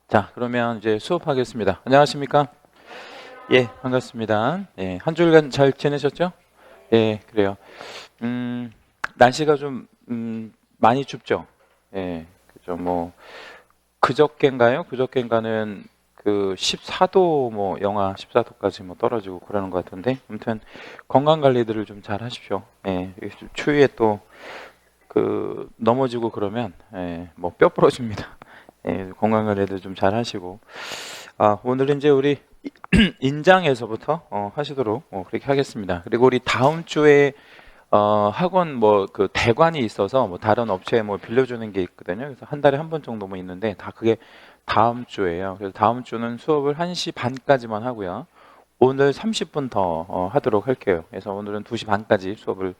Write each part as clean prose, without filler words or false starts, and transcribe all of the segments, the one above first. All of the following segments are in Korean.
자, 그러면 이제 수업하겠습니다. 안녕하십니까? 예, 반갑습니다. 예, 한 주간 잘 지내셨죠? 예, 그래요. 음, 날씨가 좀, 많이 춥죠? 예, 그죠. 뭐, 그저께인가요? 그저께인가는 그 14도, 뭐, 영하 14도까지 뭐 떨어지고 그러는 것 같은데, 아무튼 건강 관리들을 좀 잘 하십시오. 예, 이게 좀 추위에 또 넘어지고 그러면, 예, 뭐, 뼈 부러집니다. 예, 건강 관리도 좀 잘 하시고. 아, 오늘은 이제 우리 인장에서부터 하시도록 그렇게 하겠습니다. 그리고 우리 다음 주에 학원 뭐 그 대관이 있어서 뭐 다른 업체에 뭐 빌려주는 게 있거든요. 그래서 한 달에 한 번 정도 뭐 있는데 다 그게 다음 주예요. 그래서 다음 주는 수업을 1시 반까지만 하고요. 오늘 30분 더 하도록 할게요. 그래서 오늘은 2시 반까지 수업을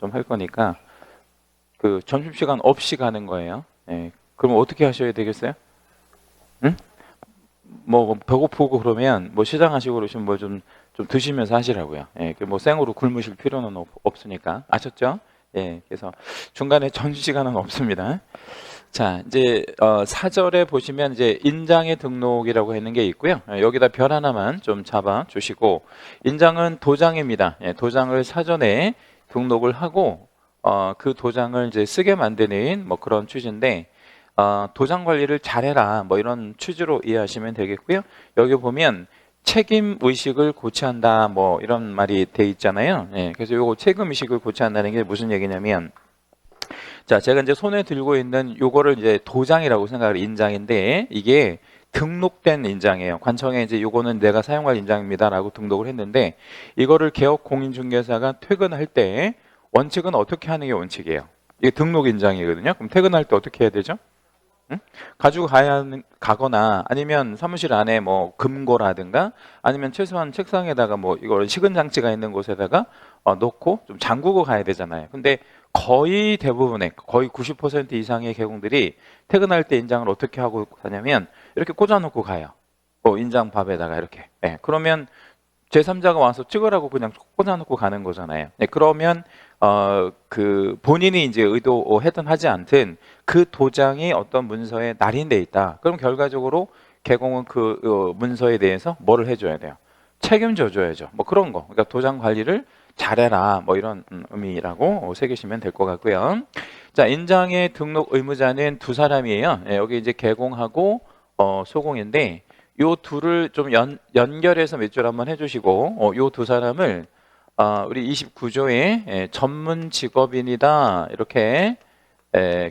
좀 할 거니까 그 점심시간 없이 가는 거예요. 예. 그럼 어떻게 하셔야 되겠어요? 응? 뭐 배고프고 그러면 뭐 시장 하시고 그러시면 뭐 좀 드시면서 하시라고요. 예, 그 뭐 생으로 굶으실 필요는 없으니까 아셨죠? 예, 그래서 중간에 전시 시간은 없습니다. 자, 이제 4절에 보시면 이제 인장의 등록이라고 하는 게 있고요. 여기다 별 하나만 좀 잡아 주시고 인장은 도장입니다. 예, 도장을 사전에 등록을 하고 그 도장을 이제 쓰게 만드는 뭐 그런 취지인데 도장 관리를 잘해라 뭐 이런 취지로 이해하시면 되겠고요. 여기 보면 책임 의식을 고취한다 뭐 이런 말이 돼 있잖아요. 예, 그래서 요거 책임 의식을 고취한다는 게 무슨 얘기냐면 자, 제가 이제 손에 들고 있는 요거를 이제 도장이라고 생각을 인장인데 이게 등록된 인장이에요. 관청에 이제 요거는 내가 사용할 인장입니다라고 등록을 했는데 이거를 개업 공인중개사가 퇴근할 때 원칙은 어떻게 하는 게 원칙이에요? 이게 등록 인장이거든요. 그럼 퇴근할 때 어떻게 해야 되죠? 응? 가지고 가거나 아니면 사무실 안에 뭐 금고라든가 아니면 최소한 책상에다가 뭐 이걸 식은 장치가 있는 곳에다가 놓고 좀 잠그고 가야 되잖아요. 근데 거의 대부분의 거의 90% 이상의 개공들이 퇴근할 때 인장을 어떻게 하고 가냐면 이렇게 꽂아놓고 가요. 인장 밥에다가 이렇게. 예, 그러면 제3자가 와서 찍으라고 그냥 꽂아놓고 가는 거잖아요. 네, 그러면 그 본인이 이제 의도하든 하지 않든 그 도장이 어떤 문서에 날인돼 있다. 그럼 결과적으로 개공은 그 문서에 대해서 뭐를 해줘야 돼요? 책임져 줘야죠. 뭐 그런 거. 그러니까 도장 관리를 잘해라. 뭐 이런 의미라고 새기시면 될 것 같고요. 자, 인장의 등록 의무자는 두 사람이에요. 예, 여기 이제 개공하고 소공인데 요 둘을 좀 연결해서 몇 줄 한번 해주시고 요 두 사람을 우리 29조에 전문 직업인이다 이렇게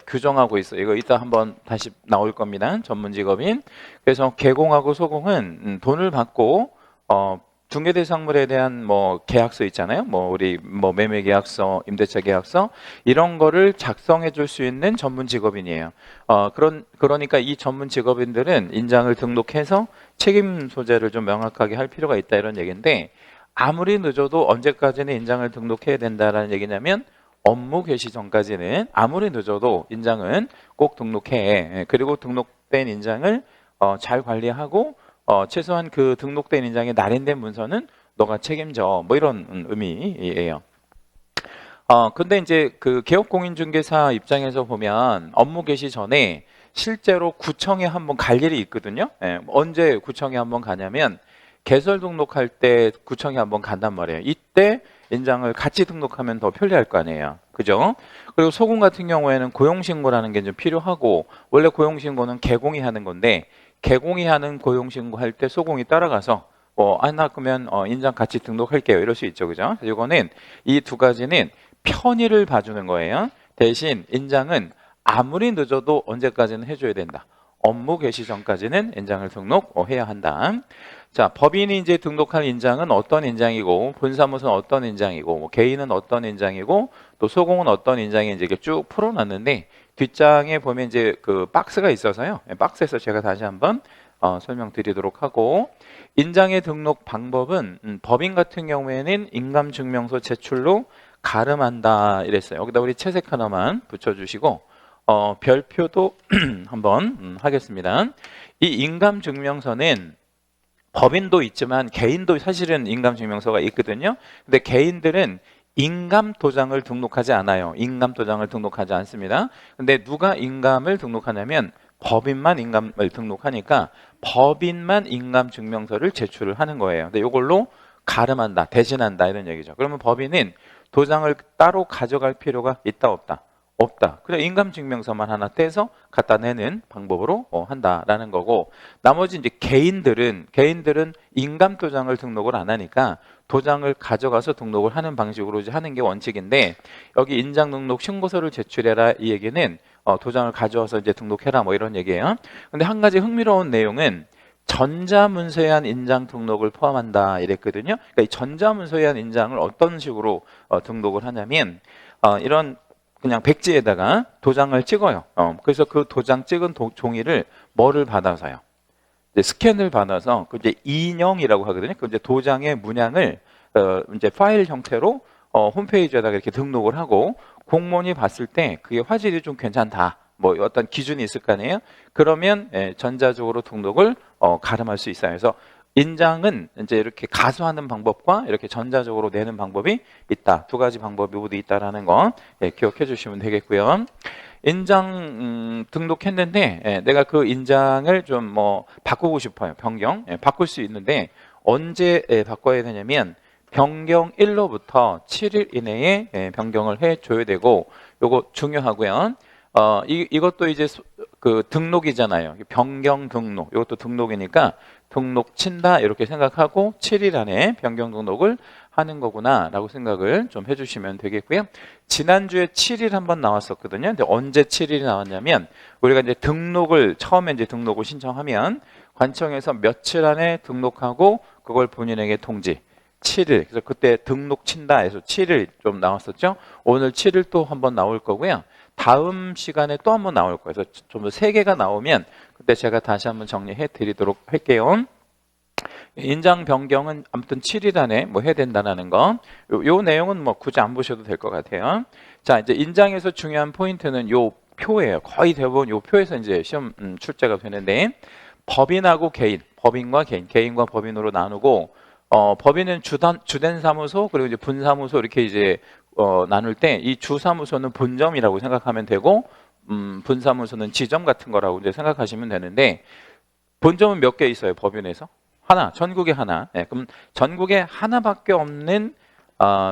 규정하고 있어요. 이거 이따 한번 다시 나올 겁니다. 전문 직업인. 그래서 개공하고 소공은 돈을 받고 중개대상물에 대한 뭐 계약서 있잖아요. 뭐 우리 뭐 매매 계약서, 임대차 계약서 이런 거를 작성해 줄 수 있는 전문 직업인이에요. 그러니까 이 전문 직업인들은 인장을 등록해서 책임 소재를 좀 명확하게 할 필요가 있다 이런 얘기인데 아무리 늦어도 언제까지는 인장을 등록해야 된다라는 얘기냐면 업무 개시 전까지는 아무리 늦어도 인장은 꼭 등록해. 그리고 등록된 인장을 잘 관리하고 최소한 그 등록된 인장에 날인된 문서는 너가 책임져. 뭐 이런 의미예요. 근데 이제 그 개업공인중개사 입장에서 보면 업무 개시 전에 실제로 구청에 한번 갈 일이 있거든요. 예, 언제 구청에 한번 가냐면 개설 등록할 때 구청에 한번 간단 말이에요. 이때 인장을 같이 등록하면 더 편리할 거 아니에요. 그죠? 그리고 소공 같은 경우에는 고용신고라는 게 좀 필요하고 원래 고용신고는 개공이 하는 건데 개공이 하는 고용신고 할 때 소공이 따라가서 나 그러면 인장 같이 등록할게요. 이럴 수 있죠. 그죠? 이거는 이 두 가지는 편의를 봐주는 거예요. 대신 인장은 아무리 늦어도 언제까지는 해줘야 된다. 업무 개시 전까지는 인장을 등록해야 한다. 자, 법인이 이제 등록한 인장은 어떤 인장이고, 본사무소는 어떤 인장이고, 뭐 개인은 어떤 인장이고, 또 소공은 어떤 인장인지 이렇게 쭉 풀어놨는데 뒷장에 보면 이제 그 박스가 있어서요. 박스에서 제가 다시 한번 설명드리도록 하고 인장의 등록 방법은 법인 같은 경우에는 인감증명서 제출로 가름한다 이랬어요. 여기다 우리 채색 하나만 붙여주시고 별표도 한번 하겠습니다. 이 인감증명서는 법인도 있지만 개인도 사실은 인감증명서가 있거든요. 근데 개인들은 인감 도장을 등록하지 않아요. 인감 도장을 등록하지 않습니다. 근데 누가 인감을 등록하냐면 법인만 인감을 등록하니까 법인만 인감증명서를 제출을 하는 거예요. 근데 이걸로 가름한다, 대신한다 이런 얘기죠. 그러면 법인은 도장을 따로 가져갈 필요가 있다 없다? 없다. 그냥 인감증명서만 하나 떼서 갖다 내는 방법으로 한다라는 거고, 나머지 이제 개인들은 인감도장을 등록을 안 하니까 도장을 가져가서 등록을 하는 방식으로 이제 하는 게 원칙인데, 여기 인장등록 신고서를 제출해라 이 얘기는 도장을 가져와서 이제 등록해라 뭐 이런 얘기예요. 근데 한 가지 흥미로운 내용은 전자문서에 한 인장 등록을 포함한다 이랬거든요. 그러니까 이 전자문서에 한 인장을 어떤 식으로 등록을 하냐면 이런 그냥 백지에다가 도장을 찍어요. 그래서 그 도장 찍은 종이를 뭐를 받아서요? 이제 스캔을 받아서 그 이제 인형이라고 하거든요. 그 이제 도장의 문양을 이제 파일 형태로 홈페이지에다가 이렇게 등록을 하고, 공무원이 봤을 때 그게 화질이 좀 괜찮다, 뭐 어떤 기준이 있을 거 아니에요. 그러면 전자적으로 등록을 가름할 수 있어요. 그래서 인장은 이제 이렇게 가수하는 방법과 이렇게 전자적으로 내는 방법이 있다. 두 가지 방법이 모두 있다라는 거 기억해 주시면 되겠고요. 인장 등록했는데 내가 그 인장을 좀 뭐 바꾸고 싶어요. 변경 바꿀 수 있는데 언제 바꿔야 되냐면 변경일로부터 7일 이내에 변경을 해줘야 되고, 요거 중요하고요. 이것도 이제 그 등록이잖아요. 변경 등록, 이것도 등록이니까 등록 친다 이렇게 생각하고 7일 안에 변경 등록을 하는 거구나 라고 생각을 좀 해주시면 되겠고요. 지난주에 7일 한번 나왔었거든요. 근데 언제 7일이 나왔냐면, 우리가 이제 처음에 이제 등록을 신청하면 관청에서 며칠 안에 등록하고 그걸 본인에게 통지, 7일. 그래서 그때 등록 친다 해서 7일 좀 나왔었죠. 오늘 7일 또 한번 나올 거고요. 다음 시간에 또 한번 나올 거예요. 그래서 좀 더 3개가 나오면 그때 제가 다시 한번 정리해 드리도록 할게요. 인장 변경은 아무튼 7일 안에 뭐 해야 된다는 거. 요 내용은 뭐 굳이 안 보셔도 될 것 같아요. 자, 이제 인장에서 중요한 포인트는 요 표예요. 거의 대부분 요 표에서 이제 시험 출제가 되는데, 법인하고 개인, 법인과 개인, 개인과 법인으로 나누고, 법인은 주된 사무소, 그리고 이제 분사무소 이렇게 이제 나눌 때 이 주사무소는 본점이라고 생각하면 되고, 분사무소는 지점 같은 거라고 이제 생각하시면 되는데, 본점은 몇 개 있어요? 법인에서 하나, 전국에 하나. 그럼 전국에 하나밖에 없는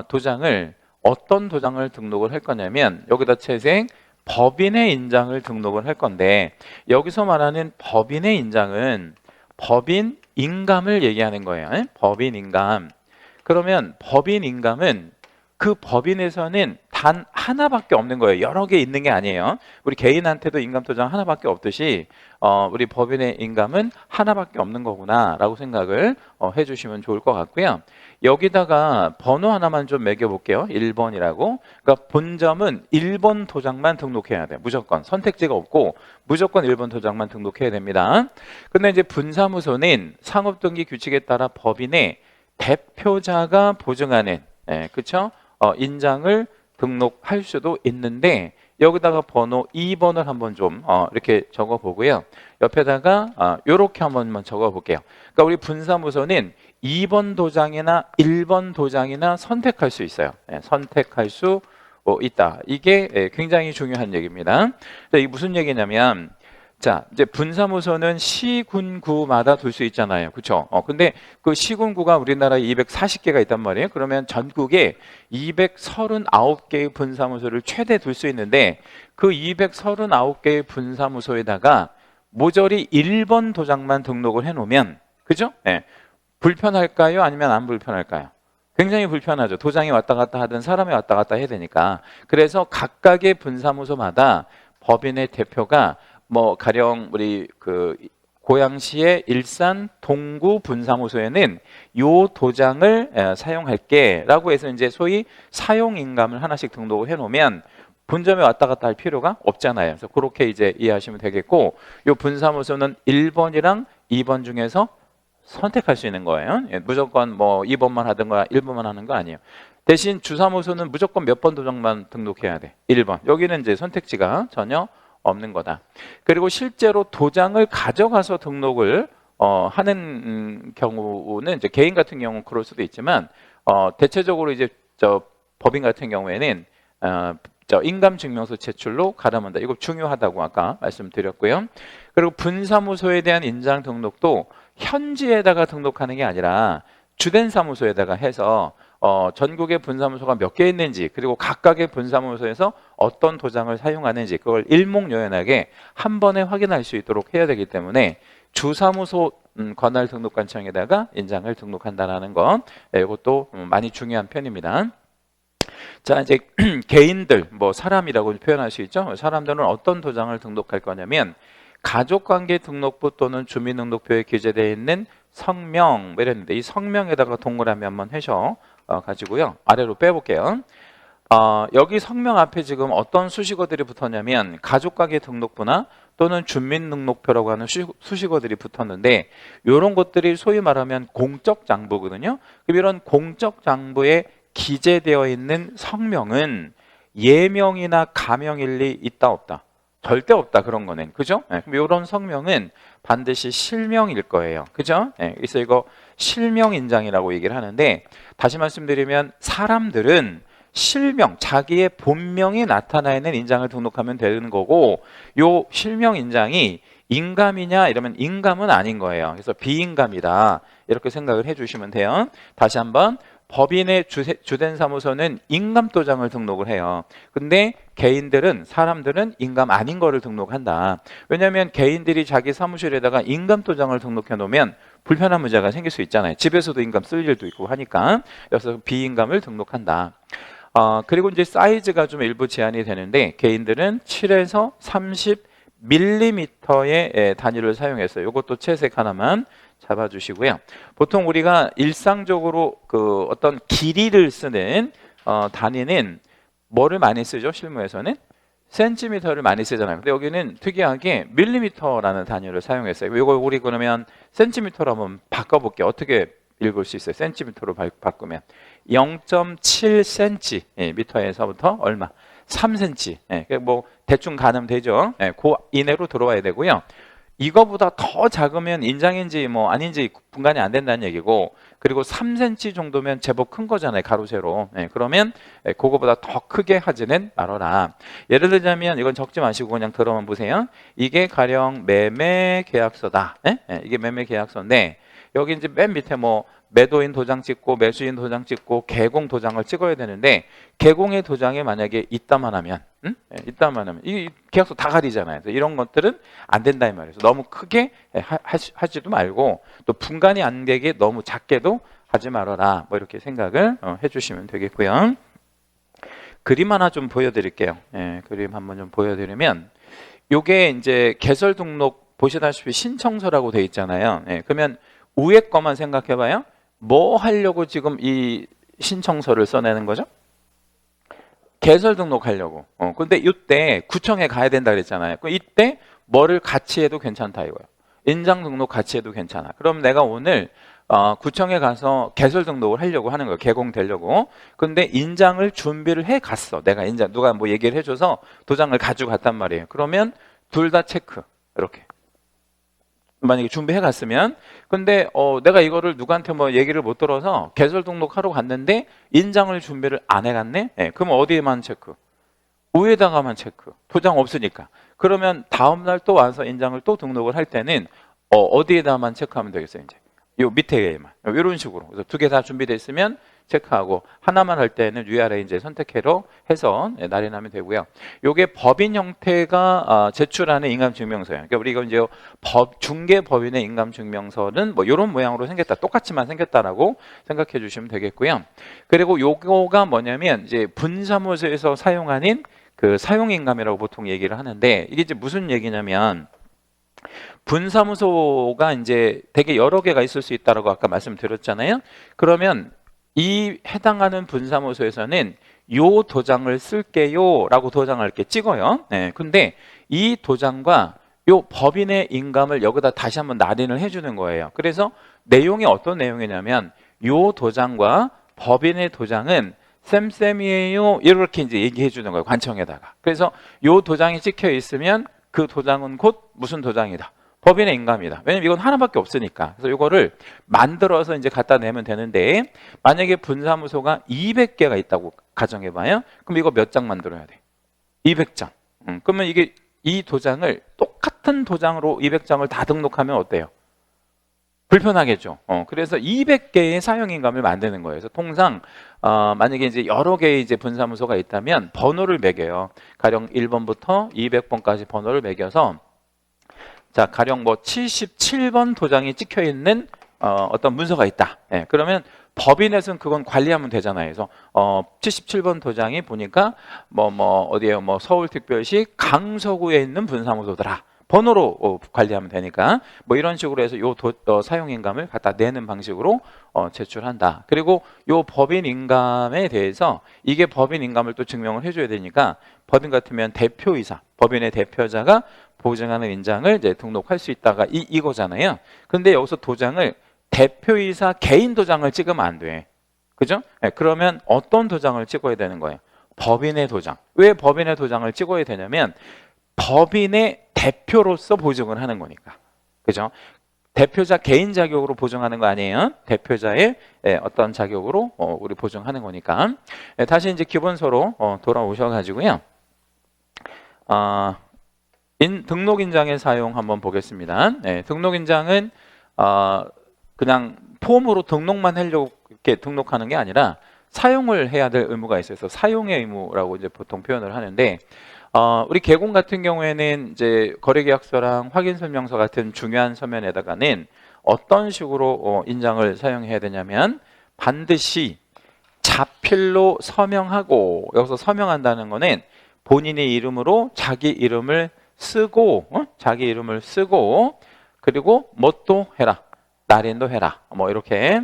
도장을, 어떤 도장을 등록을 할 거냐면 여기다 채색 법인의 인장을 등록을 할 건데, 여기서 말하는 법인의 인장은 법인 인감을 얘기하는 거예요. 법인 인감. 그러면 법인 인감은 그 법인에서는 단 하나밖에 없는 거예요. 여러 개 있는 게 아니에요. 우리 개인한테도 인감도장 하나밖에 없듯이 우리 법인의 인감은 하나밖에 없는 거구나 라고 생각을 해주시면 좋을 것 같고요. 여기다가 번호 하나만 좀 매겨볼게요. 1번이라고. 그러니까 본점은 1번 도장만 등록해야 돼요. 무조건. 선택지가 없고 무조건 1번 도장만 등록해야 됩니다. 근데 이제 분사무소는 상업등기 규칙에 따라 법인의 대표자가 보증하는, 그렇죠? 인장을 등록할 수도 있는데, 여기다가 번호 2번을 한번 좀 이렇게 적어 보고요. 옆에다가 이렇게 한번만 적어 볼게요. 그러니까 우리 분사무소는 2번 도장이나 1번 도장이나 선택할 수 있어요. 선택할 수 있다. 이게 굉장히 중요한 얘기입니다. 이게 무슨 얘기냐면, 자, 이제 분사무소는 시군구마다 둘 수 있잖아요. 그렇죠? 근데 그 시군구가 우리나라에 240개가 있단 말이에요. 그러면 전국에 239개의 분사무소를 최대 둘 수 있는데, 그 239개의 분사무소에다가 모조리 1번 도장만 등록을 해 놓으면, 그죠? 불편할까요? 아니면 안 불편할까요? 굉장히 불편하죠. 도장이 왔다 갔다 하든 사람이 왔다 갔다 해야 되니까. 그래서 각각의 분사무소마다 법인의 대표가 뭐 가령 우리 그 고양시의 일산 동구 분사무소에는 요 도장을 사용할게라고 해서 이제 소위 사용 인감을 하나씩 등록을 해놓으면 본점에 왔다 갔다 할 필요가 없잖아요. 그래서 그렇게 이제 이해하시면 되겠고, 요 분사무소는 1번이랑 2번 중에서 선택할 수 있는 거예요. 무조건 뭐 2번만 하든가 1번만 하는 거 아니에요. 대신 주사무소는 무조건 몇 번 도장만 등록해야 돼. 1번. 여기는 이제 선택지가 전혀 없는 거다. 그리고 실제로 도장을 가져가서 등록을 하는 경우는 이제 개인 같은 경우는 그럴 수도 있지만 대체적으로 이제 법인 같은 경우에는 인감증명서 제출로 가름한다. 이거 중요하다고 아까 말씀드렸고요. 그리고 분사무소에 대한 인장 등록도 현지에다가 등록하는 게 아니라 주된 사무소에다가 해서 전국의 분사무소가 몇 개 있는지, 그리고 각각의 분사무소에서 어떤 도장을 사용하는지 그걸 일목요연하게 한 번에 확인할 수 있도록 해야 되기 때문에 주사무소 관할 등록관청에다가 인장을 등록한다는 거, 이것도 많이 중요한 편입니다. 자, 이제 개인들, 뭐 사람이라고 표현할 수 있죠. 사람들은 어떤 도장을 등록할 거냐면 가족관계 등록부 또는 주민등록표에 기재되어 있는 성명, 뭐 이랬는데 이 성명에다가 동그라미 한번 해서 가지고요. 아래로 빼볼게요. 여기 성명 앞에 지금 어떤 수식어들이 붙었냐면 가족관계 등록부나 또는 주민등록표라고 하는 수식어들이 붙었는데, 이런 것들이 소위 말하면 공적 장부거든요. 그럼 이런 공적 장부에 기재되어 있는 성명은 예명이나 가명일 리 있다 없다? 절대 없다. 그런 거는, 그죠? 네, 그럼 이런 성명은 반드시 실명일 거예요, 그죠? 네, 그래서 이거 실명 인장이라고 얘기를 하는데, 다시 말씀드리면 사람들은 실명, 자기의 본명이 나타나 있는 인장을 등록하면 되는 거고, 요 실명 인장이 인감이냐 이러면 인감은 아닌 거예요. 그래서 비인감이다, 이렇게 생각을 해주시면 돼요. 다시 한번, 법인의 주된 사무소는 인감도장을 등록을 해요. 근데 개인들은, 사람들은 인감 아닌 거를 등록한다. 왜냐하면 개인들이 자기 사무실에다가 인감도장을 등록해 놓으면 불편한 문제가 생길 수 있잖아요. 집에서도 인감 쓸 일도 있고 하니까. 그래서 비인감을 등록한다. 그리고 이제 사이즈가 좀 일부 제한이 되는데, 개인들은 7에서 30mm의 단위를 사용해서 이것도 채색 하나만 잡아주시고요. 보통 우리가 일상적으로 그 어떤 길이를 쓰는 단위는 뭐를 많이 쓰죠? 실무에서는 센티미터를 많이 쓰잖아요. 근데 여기는 특이하게 밀리미터라는 단위를 사용했어요. 이거 우리 그러면 센티미터로 한번 바꿔볼게요. 어떻게 읽을 수 있어요? 센티미터로 바꾸면 0.7cm에서부터 얼마? 3cm. 뭐 대충 가늠되죠. 그 이내로 들어와야 되고요. 이거보다 더 작으면 인장인지 뭐 아닌지 분간이 안 된다는 얘기고, 그리고 3cm 정도면 제법 큰 거잖아요, 가로 세로. 그러면 그거보다 더 크게 하지는 말아라. 예를 들자면 이건 적지 마시고 그냥 들어만 보세요. 이게 가령 매매 계약서다. 이게 매매 계약서인데, 여기 이제 맨 밑에 뭐 매도인 도장 찍고 매수인 도장 찍고 개공 도장을 찍어야 되는데, 개공의 도장이 만약에 있다만 하면, 이 계약서 다 가리잖아요. 그래서 이런 것들은 안 된다 이 말이에요. 너무 크게 하지도 말고, 또 분간이 안 되게 너무 작게도 하지 말아라. 뭐 이렇게 생각을 해주시면 되겠고요. 그림 하나 좀 보여드릴게요. 그림 한번 좀 보여드리면, 요게 이제 개설 등록 보시다시피 신청서라고 돼 있잖아요. 그러면 위에 거만 생각해봐요. 뭐 하려고 지금 이 신청서를 써내는 거죠? 개설 등록하려고. 근데 이때 구청에 가야 된다 그랬잖아요. 그럼 이때 뭐를 같이 해도 괜찮다 이거예요. 인장 등록 같이 해도 괜찮아. 그럼 내가 오늘 구청에 가서 개설 등록을 하려고 하는 거예요. 개공되려고. 근데 인장을 준비를 해 갔어. 내가 인장, 누가 뭐 얘기를 해줘서 도장을 가지고 갔단 말이에요. 그러면 둘 다 체크. 이렇게. 만약에 준비해 갔으면, 근데 내가 이거를 누구한테 뭐 얘기를 못 들어서 개설 등록하러 갔는데 인장을 준비를 안 해갔네? 그럼 어디에만 체크? 위에다가만 체크. 도장 없으니까. 그러면 다음날 또 와서 인장을 또 등록을 할 때는 어디에다만 체크하면 되겠어요? 이제 요 밑에만 이런 식으로. 그래서 두 개 다 준비되어 있으면 체크하고, 하나만 할 때는 위아래 이제 선택해로 해서 날인하면 되고요. 요게 법인 형태가 제출하는 인감증명서예요. 그러니까 우리가 이제 중개 법인의 인감증명서는 뭐 이런 모양으로 생겼다, 똑같이만 생겼다라고 생각해 주시면 되겠고요. 그리고 요거가 뭐냐면 이제 분사무소에서 사용하는 그 사용인감이라고 보통 얘기를 하는데, 이게 이제 무슨 얘기냐면, 분사무소가 이제 되게 여러 개가 있을 수 있다라고 아까 말씀드렸잖아요. 그러면 이 해당하는 분사무소에서는 요 도장을 쓸게요 라고 도장을 이렇게 찍어요. 근데 이 도장과 요 법인의 인감을 여기다 다시 한번 날인을 해주는 거예요. 그래서 내용이 어떤 내용이냐면, 요 도장과 법인의 도장은 쌤쌤이에요 이렇게 이제 얘기해 주는 거예요, 관청에다가. 그래서 요 도장이 찍혀 있으면 그 도장은 곧 무슨 도장이다? 법인의 인감이다. 왜냐면 이건 하나밖에 없으니까. 그래서 이거를 만들어서 이제 갖다 내면 되는데, 만약에 분사무소가 200개가 있다고 가정해봐요. 그럼 이거 몇 장 만들어야 돼? 200장. 그러면 이게 이 도장을 똑같은 도장으로 200장을 다 등록하면 어때요? 불편하겠죠. 그래서 200개의 사용인감을 만드는 거예요. 그래서 통상 만약에 이제 여러 개의 이제 분사무소가 있다면 번호를 매겨요. 가령 1번부터 200번까지 번호를 매겨서 자, 가령 뭐 77번 도장이 찍혀 있는 어떤 문서가 있다. 예, 그러면 법인에서는 그건 관리하면 되잖아요. 그래서 77번 도장이 보니까 어디에요? 뭐 서울특별시 강서구에 있는 분사무소더라. 번호로 관리하면 되니까 뭐 이런 식으로 해서 요 사용인감을 갖다 내는 방식으로 제출한다. 그리고 요 법인인감에 대해서 이게 법인인감을 또 증명을 해줘야 되니까 법인 같으면 대표이사, 법인의 대표자가 보증하는 인장을 이제 등록할 수 있다가 이거잖아요. 근데 여기서 도장을 대표이사 개인 도장을 찍으면 안 돼. 그죠? 네, 그러면 어떤 도장을 찍어야 되는 거예요? 법인의 도장. 왜 법인의 도장을 찍어야 되냐면 법인의 대표로서 보증을 하는 거니까. 그죠? 대표자 개인 자격으로 보증하는 거 아니에요? 대표자의 어떤 자격으로 우리 보증하는 거니까. 다시 이제 기본서로 돌아오셔가지고요. 등록인장의 사용 한번 보겠습니다. 등록인장은 그냥 폼으로 등록만 하려고 이렇게 등록하는 게 아니라 사용을 해야 될 의무가 있어서 사용의 의무라고 이제 보통 표현을 하는데 우리 개공 같은 경우에는 이제 거래계약서랑 확인설명서 같은 중요한 서면에다가는 어떤 식으로 인장을 사용해야 되냐면 반드시 자필로 서명하고 여기서 서명한다는 거는 본인의 이름으로 자기 이름을 쓰고 그리고 뭣도 해라. 날인도 해라. 뭐 이렇게.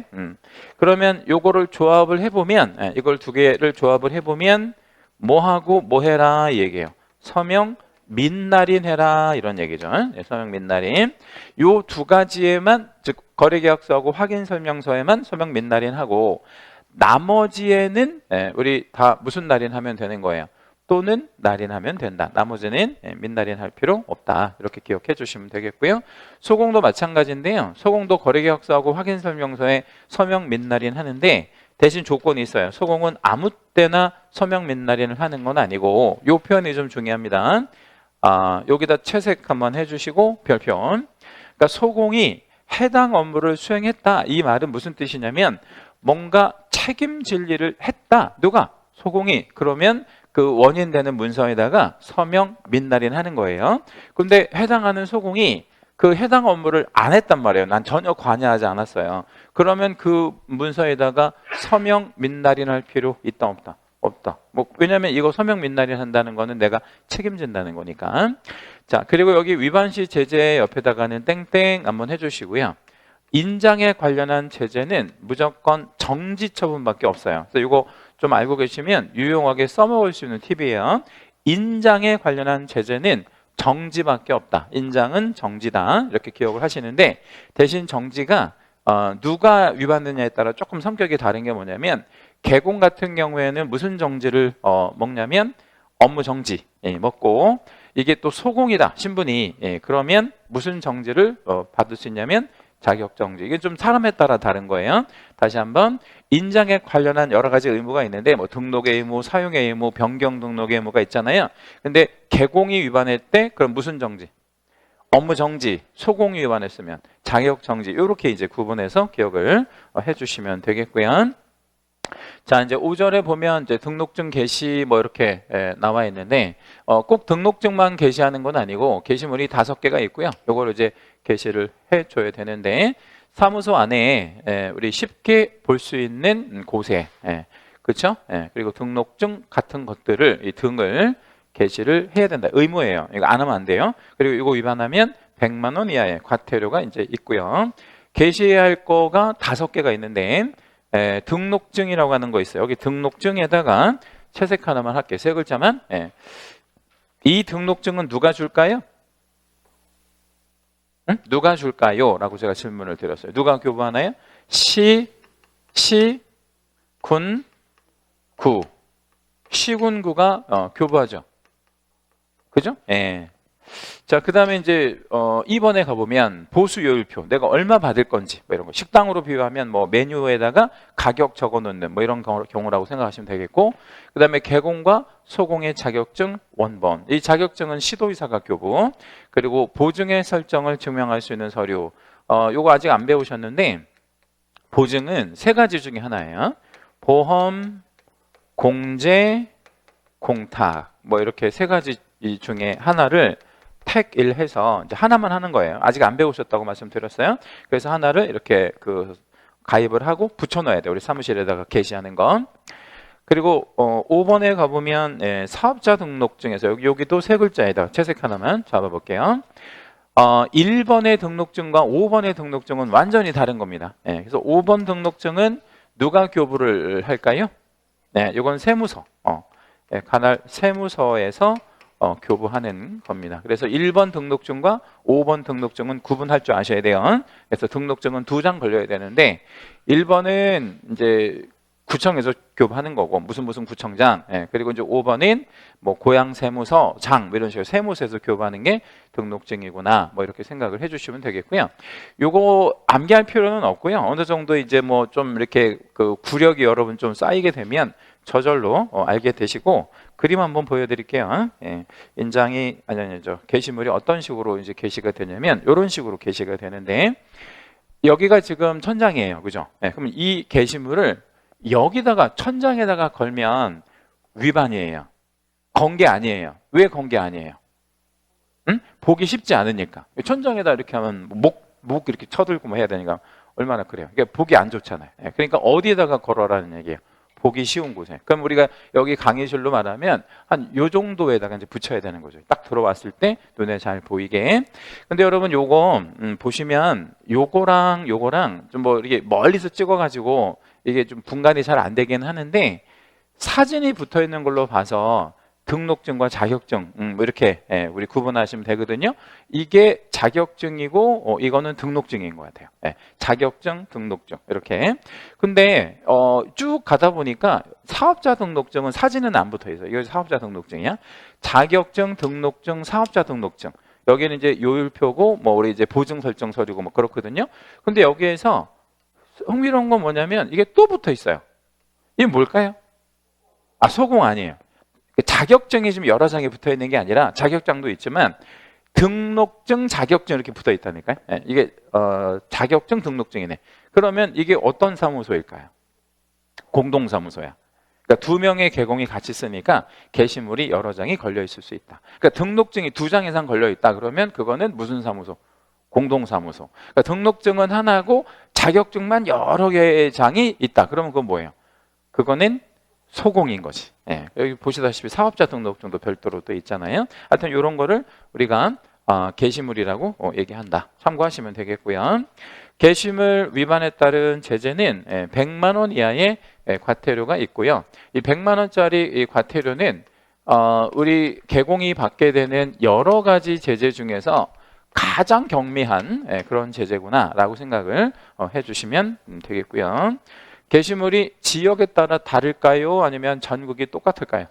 그러면 요거를 조합을 해보면 이걸 두 개를 조합을 해보면 뭐하고 뭐 해라 이 얘기예요. 서명 민날인 해라 이런 얘기죠. 서명 민날인. 요 두 가지에만 즉 거래계약서하고 확인설명서에만 서명 민날인 하고 나머지에는 우리 다 무슨 날인 하면 되는 거예요. 또는 날인하면 된다. 나머지는 민날인 할 필요 없다. 이렇게 기억해 주시면 되겠고요. 소공도 마찬가지인데요. 소공도 거래계약서하고 확인설명서에 서명 민날인 하는데 대신 조건이 있어요. 소공은 아무 때나 서명 민날인을 하는 건 아니고 이 표현이 좀 중요합니다. 여기다 채색 한번 해주시고 별표. 그러니까 소공이 해당 업무를 수행했다. 이 말은 무슨 뜻이냐면 뭔가 책임질 일을 했다. 누가? 소공이. 그러면 그 원인되는 문서에다가 서명 민날인 하는 거예요. 근데 해당하는 소공이 그 해당 업무를 안 했단 말이에요. 난 전혀 관여하지 않았어요. 그러면 그 문서에다가 서명 민날인 할 필요 있다 없다? 없다. 왜냐면 이거 서명 민날인 한다는 거는 내가 책임진다는 거니까. 자, 그리고 여기 위반 시 제재 옆에다가는 땡땡 한번 해주시고요. 인장에 관련한 제재는 무조건 정지 처분밖에 없어요. 그래서 이거 좀 알고 계시면 유용하게 써먹을 수 있는 팁이에요. 인장에 관련한 제재는 정지밖에 없다. 인장은 정지다. 이렇게 기억을 하시는데 대신 정지가 누가 위반되냐에 따라 조금 성격이 다른 게 뭐냐면 개공 같은 경우에는 무슨 정지를 먹냐면 업무 정지 먹고 이게 또 소공이다. 신분이 그러면 무슨 정지를 받을 수 있냐면 자격정지. 이게 좀 사람에 따라 다른 거예요. 다시 한번 인장에 관련한 여러 가지 의무가 있는데 뭐 등록의 의무, 사용의 의무, 변경 등록의 의무가 있잖아요. 근데 개공이 위반했대? 그럼 무슨 정지? 업무 정지, 소공이 위반했으면 자격정지. 이렇게 이제 구분해서 기억을 해주시면 되겠고요. 자, 이제 5절에 보면 이제 등록증 게시 뭐 이렇게 나와 있는데 꼭 등록증만 게시하는 건 아니고 게시물이 5개가 있고요. 요걸 이제 게시를 해줘야 되는데 사무소 안에 우리 쉽게 볼 수 있는 곳에 그렇죠? 그리고 등록증 같은 것들을 이 등을 게시를 해야 된다. 의무예요. 이거 안 하면 안 돼요. 그리고 이거 위반하면 100만 원 이하의 과태료가 이제 있고요. 게시해야 할 거가 5개가 있는데 등록증이라고 하는 거 있어요. 여기 등록증에다가 채색 하나만 할게요. 세 글자만. 이 등록증은 누가 줄까요? 응? 누가 줄까요? 라고 제가 질문을 드렸어요. 누가 교부하나요? 군, 구. 시군구가 교부하죠. 그죠? 자, 그 다음에 이제 2번에 가보면 보수요율표, 내가 얼마 받을 건지 뭐 이런 거, 식당으로 비유하면 뭐 메뉴에다가 가격 적어놓는 뭐 이런 경우라고 생각하시면 되겠고, 그 다음에 개공과 소공의 자격증 원본, 이 자격증은 시도의사가 교부, 그리고 보증의 설정을 증명할 수 있는 서류. 요거 아직 안 배우셨는데 보증은 세 가지 중에 하나예요. 보험, 공제, 공탁, 뭐 이렇게 세 가지 중에 하나를 택1 해서 이제 하나만 하는 거예요. 아직 안 배우셨다고 말씀드렸어요. 그래서 하나를 이렇게 가입을 하고 붙여넣어야 돼요. 우리 사무실에다가 게시하는 거. 그리고 5번에 가보면 사업자 등록증에서 여기도 세 글자에다가 채색 하나만 잡아볼게요. 1번의 등록증과 5번의 등록증은 완전히 다른 겁니다. 그래서 5번 등록증은 누가 교부를 할까요? 네, 이건 세무서. 관할 세무서에서 교부하는 겁니다. 그래서 1번 등록증과 5번 등록증은 구분할 줄 아셔야 돼요. 그래서 등록증은 2장 걸려야 되는데 1번은 이제 구청에서 교부하는 거고 무슨 구청장. 그리고 이제 5번은 뭐 고향 세무서장 뭐 이런 식으로 세무서에서 교부하는 게 등록증이구나. 뭐 이렇게 생각을 해주시면 되겠고요. 요거 암기할 필요는 없고요. 어느 정도 이제 뭐 좀 이렇게 그 구력이 여러분 좀 쌓이게 되면 저절로 알게 되시고 그림 한번 보여드릴게요. 인장이 아니죠. 게시물이 어떤 식으로 이제 게시가 되냐면 이런 식으로 게시가 되는데 여기가 지금 천장이에요, 그죠? 그럼 이 게시물을 여기다가 천장에다가 걸면 위반이에요. 건 게 아니에요. 왜 건 게 아니에요? 응? 보기 쉽지 않으니까. 천장에다 이렇게 하면 목 이렇게 쳐들고 뭐 해야 되니까 얼마나 그래요. 그러니까 보기 안 좋잖아요. 그러니까 어디에다가 걸어라는 얘기예요. 보기 쉬운 곳에. 그럼 우리가 여기 강의실로 말하면 한 요 정도에다가 이제 붙여야 되는 거죠. 딱 들어왔을 때 눈에 잘 보이게. 근데 여러분 요거 보시면 요거랑 좀 뭐 이렇게 멀리서 찍어가지고 이게 좀 분간이 잘 안 되긴 하는데 사진이 붙어 있는 걸로 봐서 등록증과 자격증 뭐 이렇게 우리 구분하시면 되거든요. 이게 자격증이고 이거는 등록증인 것 같아요. 자격증, 등록증 이렇게. 근데 쭉 가다 보니까 사업자 등록증은 사진은 안 붙어 있어요. 이거 사업자 등록증이야. 자격증, 등록증, 사업자 등록증. 여기는 이제 요율표고 뭐 우리 이제 보증 설정 서류고 뭐 그렇거든요. 근데 여기에서 흥미로운 건 뭐냐면 이게 또 붙어 있어요. 이게 뭘까요? 소공 아니에요. 자격증이 좀 여러 장이 붙어 있는 게 아니라 자격증도 있지만 등록증, 자격증 이렇게 붙어 있다니까요. 이게 자격증, 등록증이네. 그러면 이게 어떤 사무소일까요? 공동사무소야. 그러니까 2명의 개공이 같이 쓰니까 게시물이 여러 장이 걸려 있을 수 있다. 그러니까 등록증이 2장 이상 걸려 있다. 그러면 그거는 무슨 사무소? 공동사무소. 그러니까 등록증은 하나고 자격증만 여러 개의 장이 있다. 그러면 그건 뭐예요? 그거는 소공인 거지. 여기 보시다시피 사업자 등록증도 별도로 또 있잖아요. 하여튼 이런 거를 우리가 게시물이라고 얘기한다. 참고하시면 되겠고요. 게시물 위반에 따른 제재는 100만 원 이하의 과태료가 있고요. 이 100만 원짜리 이 과태료는 우리 개공이 받게 되는 여러 가지 제재 중에서 가장 경미한 그런 제재구나라고 생각을 해주시면 되겠고요. 게시물이 지역에 따라 다를까요? 아니면 전국이 똑같을까요?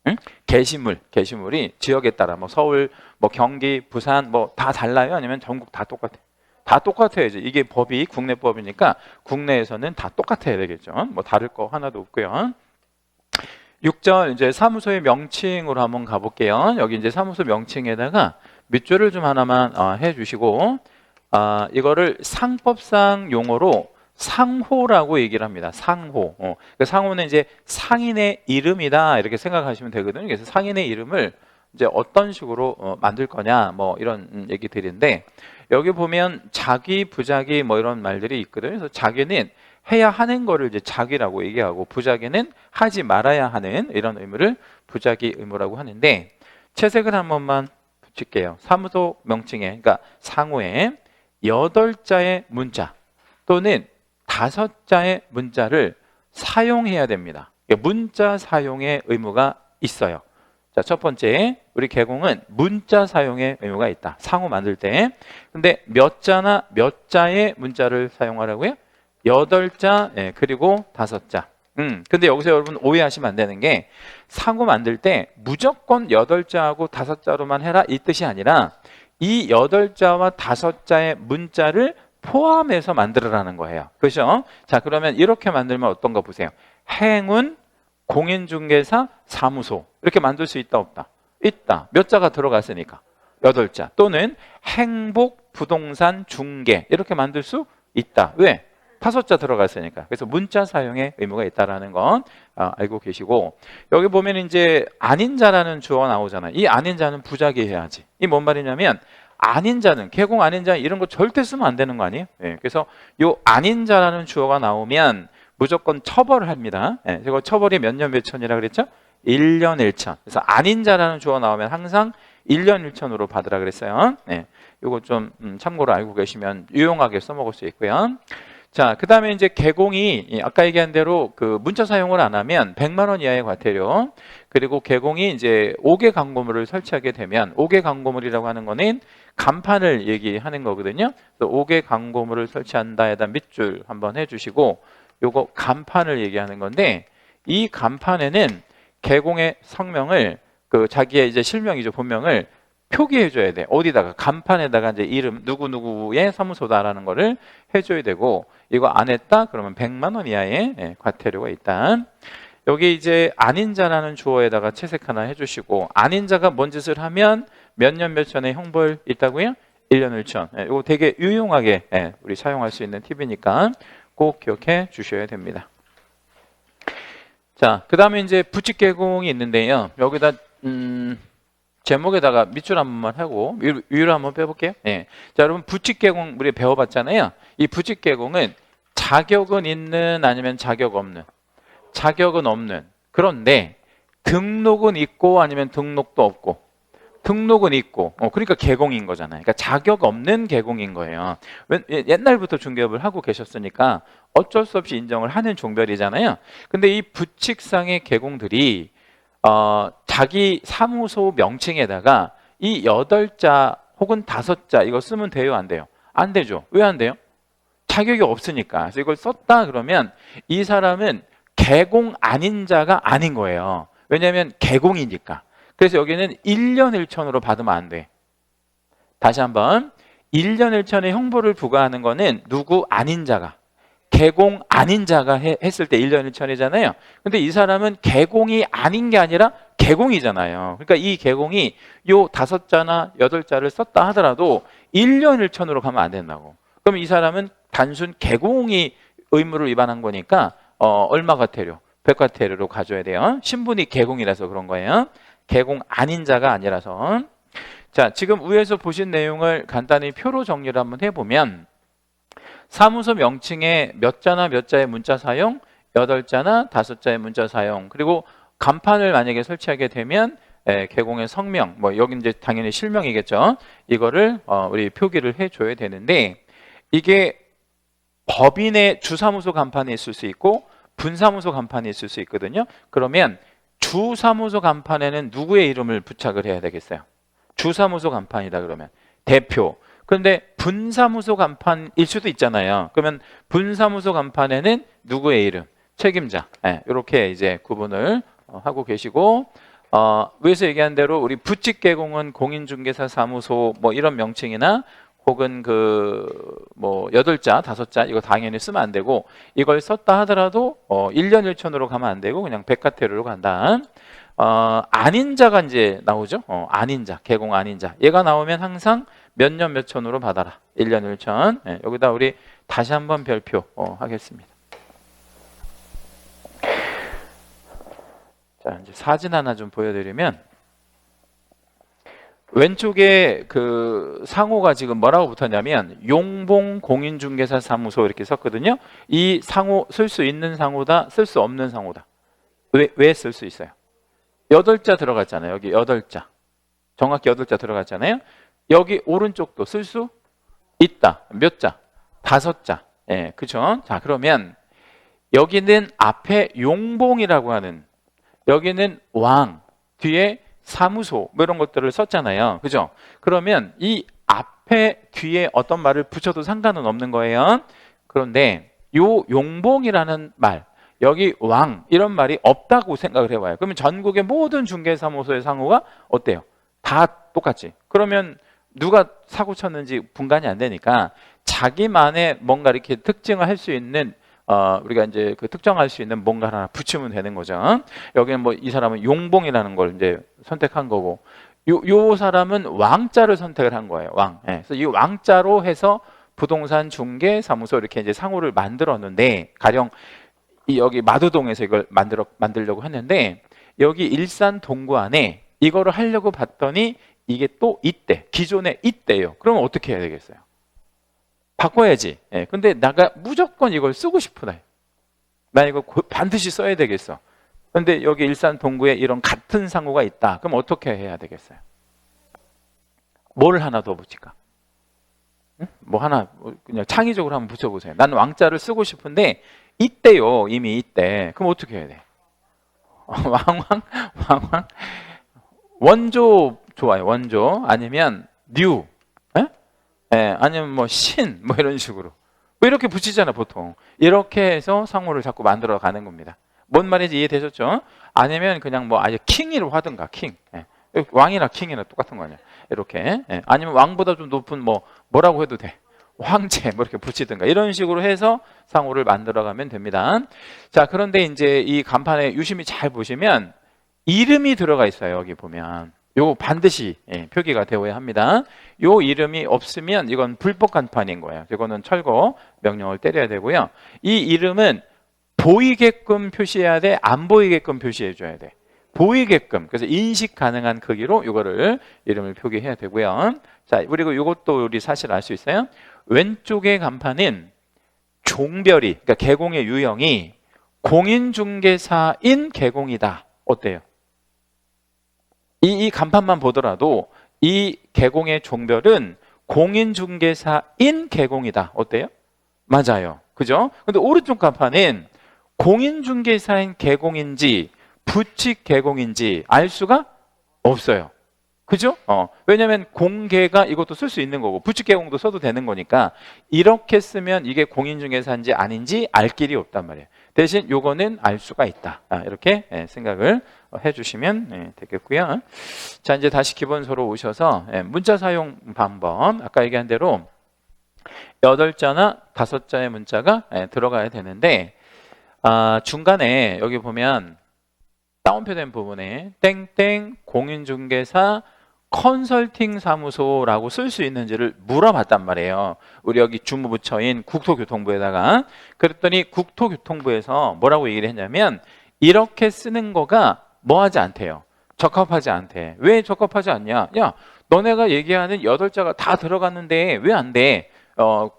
응? 게시물이 지역에 따라 뭐 서울, 뭐 경기, 부산 뭐 다 달라요? 아니면 전국 다 똑같아요? 다 똑같아야죠. 이게 법이 국내법이니까 국내에서는 다 똑같아야 되겠죠. 뭐 다를 거 하나도 없고요. 6절 이제 사무소의 명칭으로 한번 가볼게요. 여기 이제 사무소 명칭에다가 밑줄을 좀 하나만 해주시고 이거를 상법상 용어로 상호라고 얘기를 합니다. 상호. 그러니까 상호는 이제 상인의 이름이다 이렇게 생각하시면 되거든요. 그래서 상인의 이름을 이제 어떤 식으로 만들 거냐 뭐 이런 얘기들인데 여기 보면 자기, 부자기 뭐 이런 말들이 있거든요. 그래서 자기는 해야 하는 거를 이제 자기라고 얘기하고 부자기는 하지 말아야 하는 이런 의무를 부자기 의무라고 하는데 채색을 한 번만 붙일게요. 사무소 명칭에 그러니까 상호에 8자의 문자 또는 5자의 문자를 사용해야 됩니다. 문자 사용의 의무가 있어요. 자, 첫 번째, 우리 개공은 문자 사용의 의무가 있다. 상호 만들 때. 근데 몇 자나 몇 자의 문자를 사용하라고요? 8자, 그리고 5자. 근데 여기서 여러분 오해하시면 안 되는 게 상호 만들 때 무조건 8자하고 5자로만 해라 이 뜻이 아니라 이 8자와 5자의 문자를 포함해서 만들어라는 거예요. 그렇죠? 자, 그러면 이렇게 만들면 어떤가 보세요. 행운 공인중개사 사무소 이렇게 만들 수 있다 없다? 있다. 몇 자가 들어갔으니까 8자. 또는 행복 부동산 중개 이렇게 만들 수 있다. 왜? 5자 들어갔으니까. 그래서 문자 사용의 의무가 있다라는 건 알고 계시고, 여기 보면 이제 아닌 자라는 주어가 나오잖아요. 이 아닌 자는 부작위해야지. 이 뭔 말이냐면 아닌 자는, 개공 아닌 자 이런 거 절대 쓰면 안 되는 거 아니에요? 네, 그래서 요 아닌 자라는 주어가 나오면 무조건 처벌을 합니다. 네, 이거 처벌이 몇 년 몇 천이라 그랬죠? 1년 1천. 그래서 아닌 자라는 주어가 나오면 항상 1년 1천으로 받으라 그랬어요. 네, 요거 좀 참고로 알고 계시면 유용하게 써먹을 수 있고요. 자, 그 다음에 이제 개공이 아까 얘기한 대로 그 문자 사용을 안 하면 100만 원 이하의 과태료, 그리고 개공이 이제 5개 광고물을 설치하게 되면, 5개 광고물이라고 하는 거는 간판을 얘기하는 거거든요. 그래서 5개 광고물을 설치한다에다 밑줄 한번 해주시고, 요거 간판을 얘기하는 건데, 이 간판에는 개공의 성명을 그 자기의 이제 실명이죠, 본명을 표기해 줘야 돼. 어디다가? 간판에다가 이제 이름 누구누구의 사무소다라는 거를 해줘야 되고, 이거 안 했다? 그러면 100만 원 이하의 과태료가 있다. 여기 이제 아닌 자라는 주어에다가 채색 하나 해주시고, 아닌 자가 뭔 짓을 하면 몇 년 몇 천의 형벌 있다고요? 1년 1천. 이거 되게 유용하게 우리 사용할 수 있는 팁이니까 꼭 기억해 주셔야 됩니다. 자, 그 다음에 이제 부칙 개공이 있는데요. 여기다 제목에다가 밑줄 한 번만 하고 위로 한번 빼볼게요. 네. 자, 여러분 부칙 개공 우리 배워봤잖아요. 이 부칙 개공은 자격은 있는 아니면 자격 없는, 자격은 없는. 그런데 등록은 있고 아니면 등록도 없고, 등록은 있고, 그러니까 개공인 거잖아요. 그러니까 자격 없는 개공인 거예요. 옛날부터 중개업을 하고 계셨으니까 어쩔 수 없이 인정을 하는 종별이잖아요. 근데 이 부칙상의 개공들이 자기 사무소 명칭에다가 이 8자 혹은 5자 이거 쓰면 돼요, 안 돼요? 안 되죠. 왜 안 돼요? 자격이 없으니까. 그래서 이걸 썼다 그러면 이 사람은 개공 아닌 자가 아닌 거예요. 왜냐하면 개공이니까. 그래서 여기는 1년 1천으로 받으면 안 돼. 다시 한번, 1년 1천의 형벌을 부과하는 거는 누구 아닌 자가, 개공 아닌 자가 했을 때 1년 1천이잖아요. 근데 이 사람은 개공이 아닌 게 아니라 개공이잖아요. 그러니까 이 개공이 요 5자나 8자를 썼다 하더라도 1년 1천으로 가면 안 된다고. 그럼 이 사람은 단순 개공이 의무를 위반한 거니까 얼마 과태료? 100과태료로 가져야 돼요. 신분이 개공이라서 그런 거예요. 개공 아닌 자가 아니라서. 자, 지금 위에서 보신 내용을 간단히 표로 정리를 한번 해보면, 사무소 명칭에 몇 자나 몇 자의 문자 사용, 8자나 5자의 문자 사용, 그리고 간판을 만약에 설치하게 되면 개공의 성명, 뭐 여기 이제 당연히 실명이겠죠. 이거를 우리 표기를 해줘야 되는데, 이게 법인의 주사무소 간판이 있을 수 있고 분사무소 간판이 있을 수 있거든요. 그러면 주사무소 간판에는 누구의 이름을 부착을 해야 되겠어요? 주사무소 간판이다 그러면 대표. 그런데 분사무소 간판일 수도 있잖아요. 그러면 분사무소 간판에는 누구의 이름? 책임자. 이렇게 이제 구분을 하고 계시고, 위에서 얘기한 대로 우리 부칙 개공은 공인중개사 사무소 뭐 이런 명칭이나 혹은 뭐 8자, 5자 이거 당연히 쓰면 안 되고, 이걸 썼다 하더라도 1년 1천으로 가면 안 되고 그냥 100과태료로 간다. 아닌 자가 이제 나오죠. 아닌 자, 개공 아닌 자. 얘가 나오면 항상 몇 년 몇 천으로 받아라. 1년 1천. 여기다 우리 다시 한번 별표 하겠습니다. 자, 이제 사진 하나 좀 보여드리면, 왼쪽에 그 상호가 지금 뭐라고 붙었냐면 용봉 공인중개사 사무소 이렇게 썼거든요. 이 상호 쓸 수 있는 상호다, 쓸 수 없는 상호다. 왜 쓸 수 있어요? 8자 들어갔잖아요. 여기 8자. 정확히 8자 들어갔잖아요. 여기 오른쪽도 쓸 수 있다. 몇 자? 5자. 예, 그죠? 자, 그러면 여기는 앞에 용봉이라고 하는, 여기는 왕, 뒤에 사무소 뭐 이런 것들을 썼잖아요. 그죠? 그러면 이 앞에 뒤에 어떤 말을 붙여도 상관은 없는 거예요. 그런데 요 용봉이라는 말, 여기 왕 이런 말이 없다고 생각을 해봐요. 그러면 전국의 모든 중개사무소의 상호가 어때요? 다 똑같지. 그러면 누가 사고 쳤는지 분간이 안 되니까 자기만의 뭔가 이렇게 특징을 할 수 있는 우리가 이제 그 특정할 수 있는 뭔가를 하나 붙이면 되는 거죠. 여기는 뭐 이 사람은 용봉이라는 걸 이제 선택한 거고, 요 사람은 왕자를 선택을 한 거예요. 왕. 예. 그래서 이 왕자로 해서 부동산 중개 사무소 이렇게 이제 상호를 만들었는데, 가령 여기 마두동에서 이걸 만들려고 했는데, 여기 일산 동구 안에 이거를 하려고 봤더니 이게 또 있대. 기존에 있대요. 그러면 어떻게 해야 되겠어요? 바꿔야지. 예. 근데 내가 무조건 이걸 쓰고 싶으다. 나 이거 반드시 써야 되겠어. 근데 여기 일산 동구에 이런 같은 상호가 있다. 그럼 어떻게 해야 되겠어요? 뭘 하나 더 붙일까? 응? 뭐 하나 그냥 창의적으로 한번 붙여보세요. 나는 왕자를 쓰고 싶은데 있대요. 이미 있대. 그럼 어떻게 해야 돼? 왕왕 원조 좋아요. 원조 아니면 뉴. 예? 예, 아니면 뭐 신 뭐 이런 식으로. 뭐 이렇게 붙이잖아 보통. 이렇게 해서 상호를 자꾸 만들어 가는 겁니다. 뭔 말인지 이해되셨죠? 아니면 그냥 뭐 아예 킹으로 하든가 킹. 예. 왕이나 킹이나 똑같은 거 아니야. 이렇게. 예. 아니면 왕보다 좀 높은 뭐라고 해도 돼. 황제 뭐 이렇게 붙이든가 이런 식으로 해서 상호를 만들어 가면 됩니다. 자, 그런데 이제 이 간판에 유심히 잘 보시면 이름이 들어가 있어요. 여기 보면. 요거 반드시 표기가 되어야 합니다. 요 이름이 없으면 이건 불법 간판인 거예요. 이거는 철거 명령을 때려야 되고요. 이 이름은 보이게끔 표시해야 돼? 안 보이게끔 표시해 줘야 돼? 보이게끔. 그래서 인식 가능한 크기로 이거를 이름을 표기해야 되고요. 자, 그리고 이것도 우리 사실 알 수 있어요. 왼쪽의 간판은 종별이, 그러니까 개공의 유형이 공인중개사인 개공이다. 어때요? 이 간판만 보더라도 이 개공의 종별은 공인중개사인 개공이다. 어때요? 맞아요. 그죠? 근데 오른쪽 간판은 공인중개사인 개공인지 부칙 개공인지 알 수가 없어요. 그죠? 왜냐하면 공개가 이것도 쓸 수 있는 거고 부칙 개공도 써도 되는 거니까 이렇게 쓰면 이게 공인중개사인지 아닌지 알 길이 없단 말이에요. 대신 요거는 알 수가 있다. 이렇게 생각을 해주시면 되겠고요. 자, 이제 다시 기본서로 오셔서 문자 사용 방법 아까 얘기한 대로 8자나 5자의 문자가 들어가야 되는데 중간에 여기 보면 따옴표 된 부분에 땡땡 공인중개사 컨설팅 사무소라고 쓸 수 있는지를 물어봤단 말이에요. 우리 여기 주무부처인 국토교통부에다가. 그랬더니 국토교통부에서 뭐라고 얘기를 했냐면 이렇게 쓰는 거가 뭐하지 않대요. 적합하지 않대. 왜 적합하지 않냐? 야, 너네가 얘기하는 8자가 다 들어갔는데 왜 안 돼?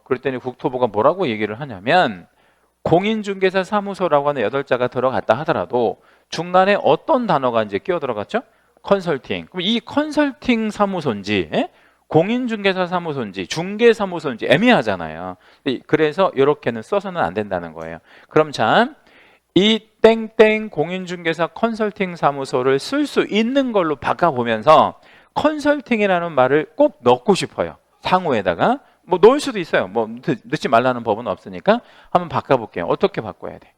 그랬더니 국토부가 뭐라고 얘기를 하냐면 공인중개사 사무소라고 하는 8자가 들어갔다 하더라도 중간에 어떤 단어가 이제 끼어 들어갔죠? 컨설팅. 그럼 이 컨설팅 사무소인지 공인중개사 사무소인지 중개사무소인지 애매하잖아요. 그래서 이렇게는 써서는 안 된다는 거예요. 그럼 참 이 땡땡 공인중개사 컨설팅 사무소를 쓸 수 있는 걸로 바꿔보면서 컨설팅이라는 말을 꼭 넣고 싶어요. 상호에다가 뭐 넣을 수도 있어요. 뭐 넣지 말라는 법은 없으니까 한번 바꿔볼게요. 어떻게 바꿔야 돼?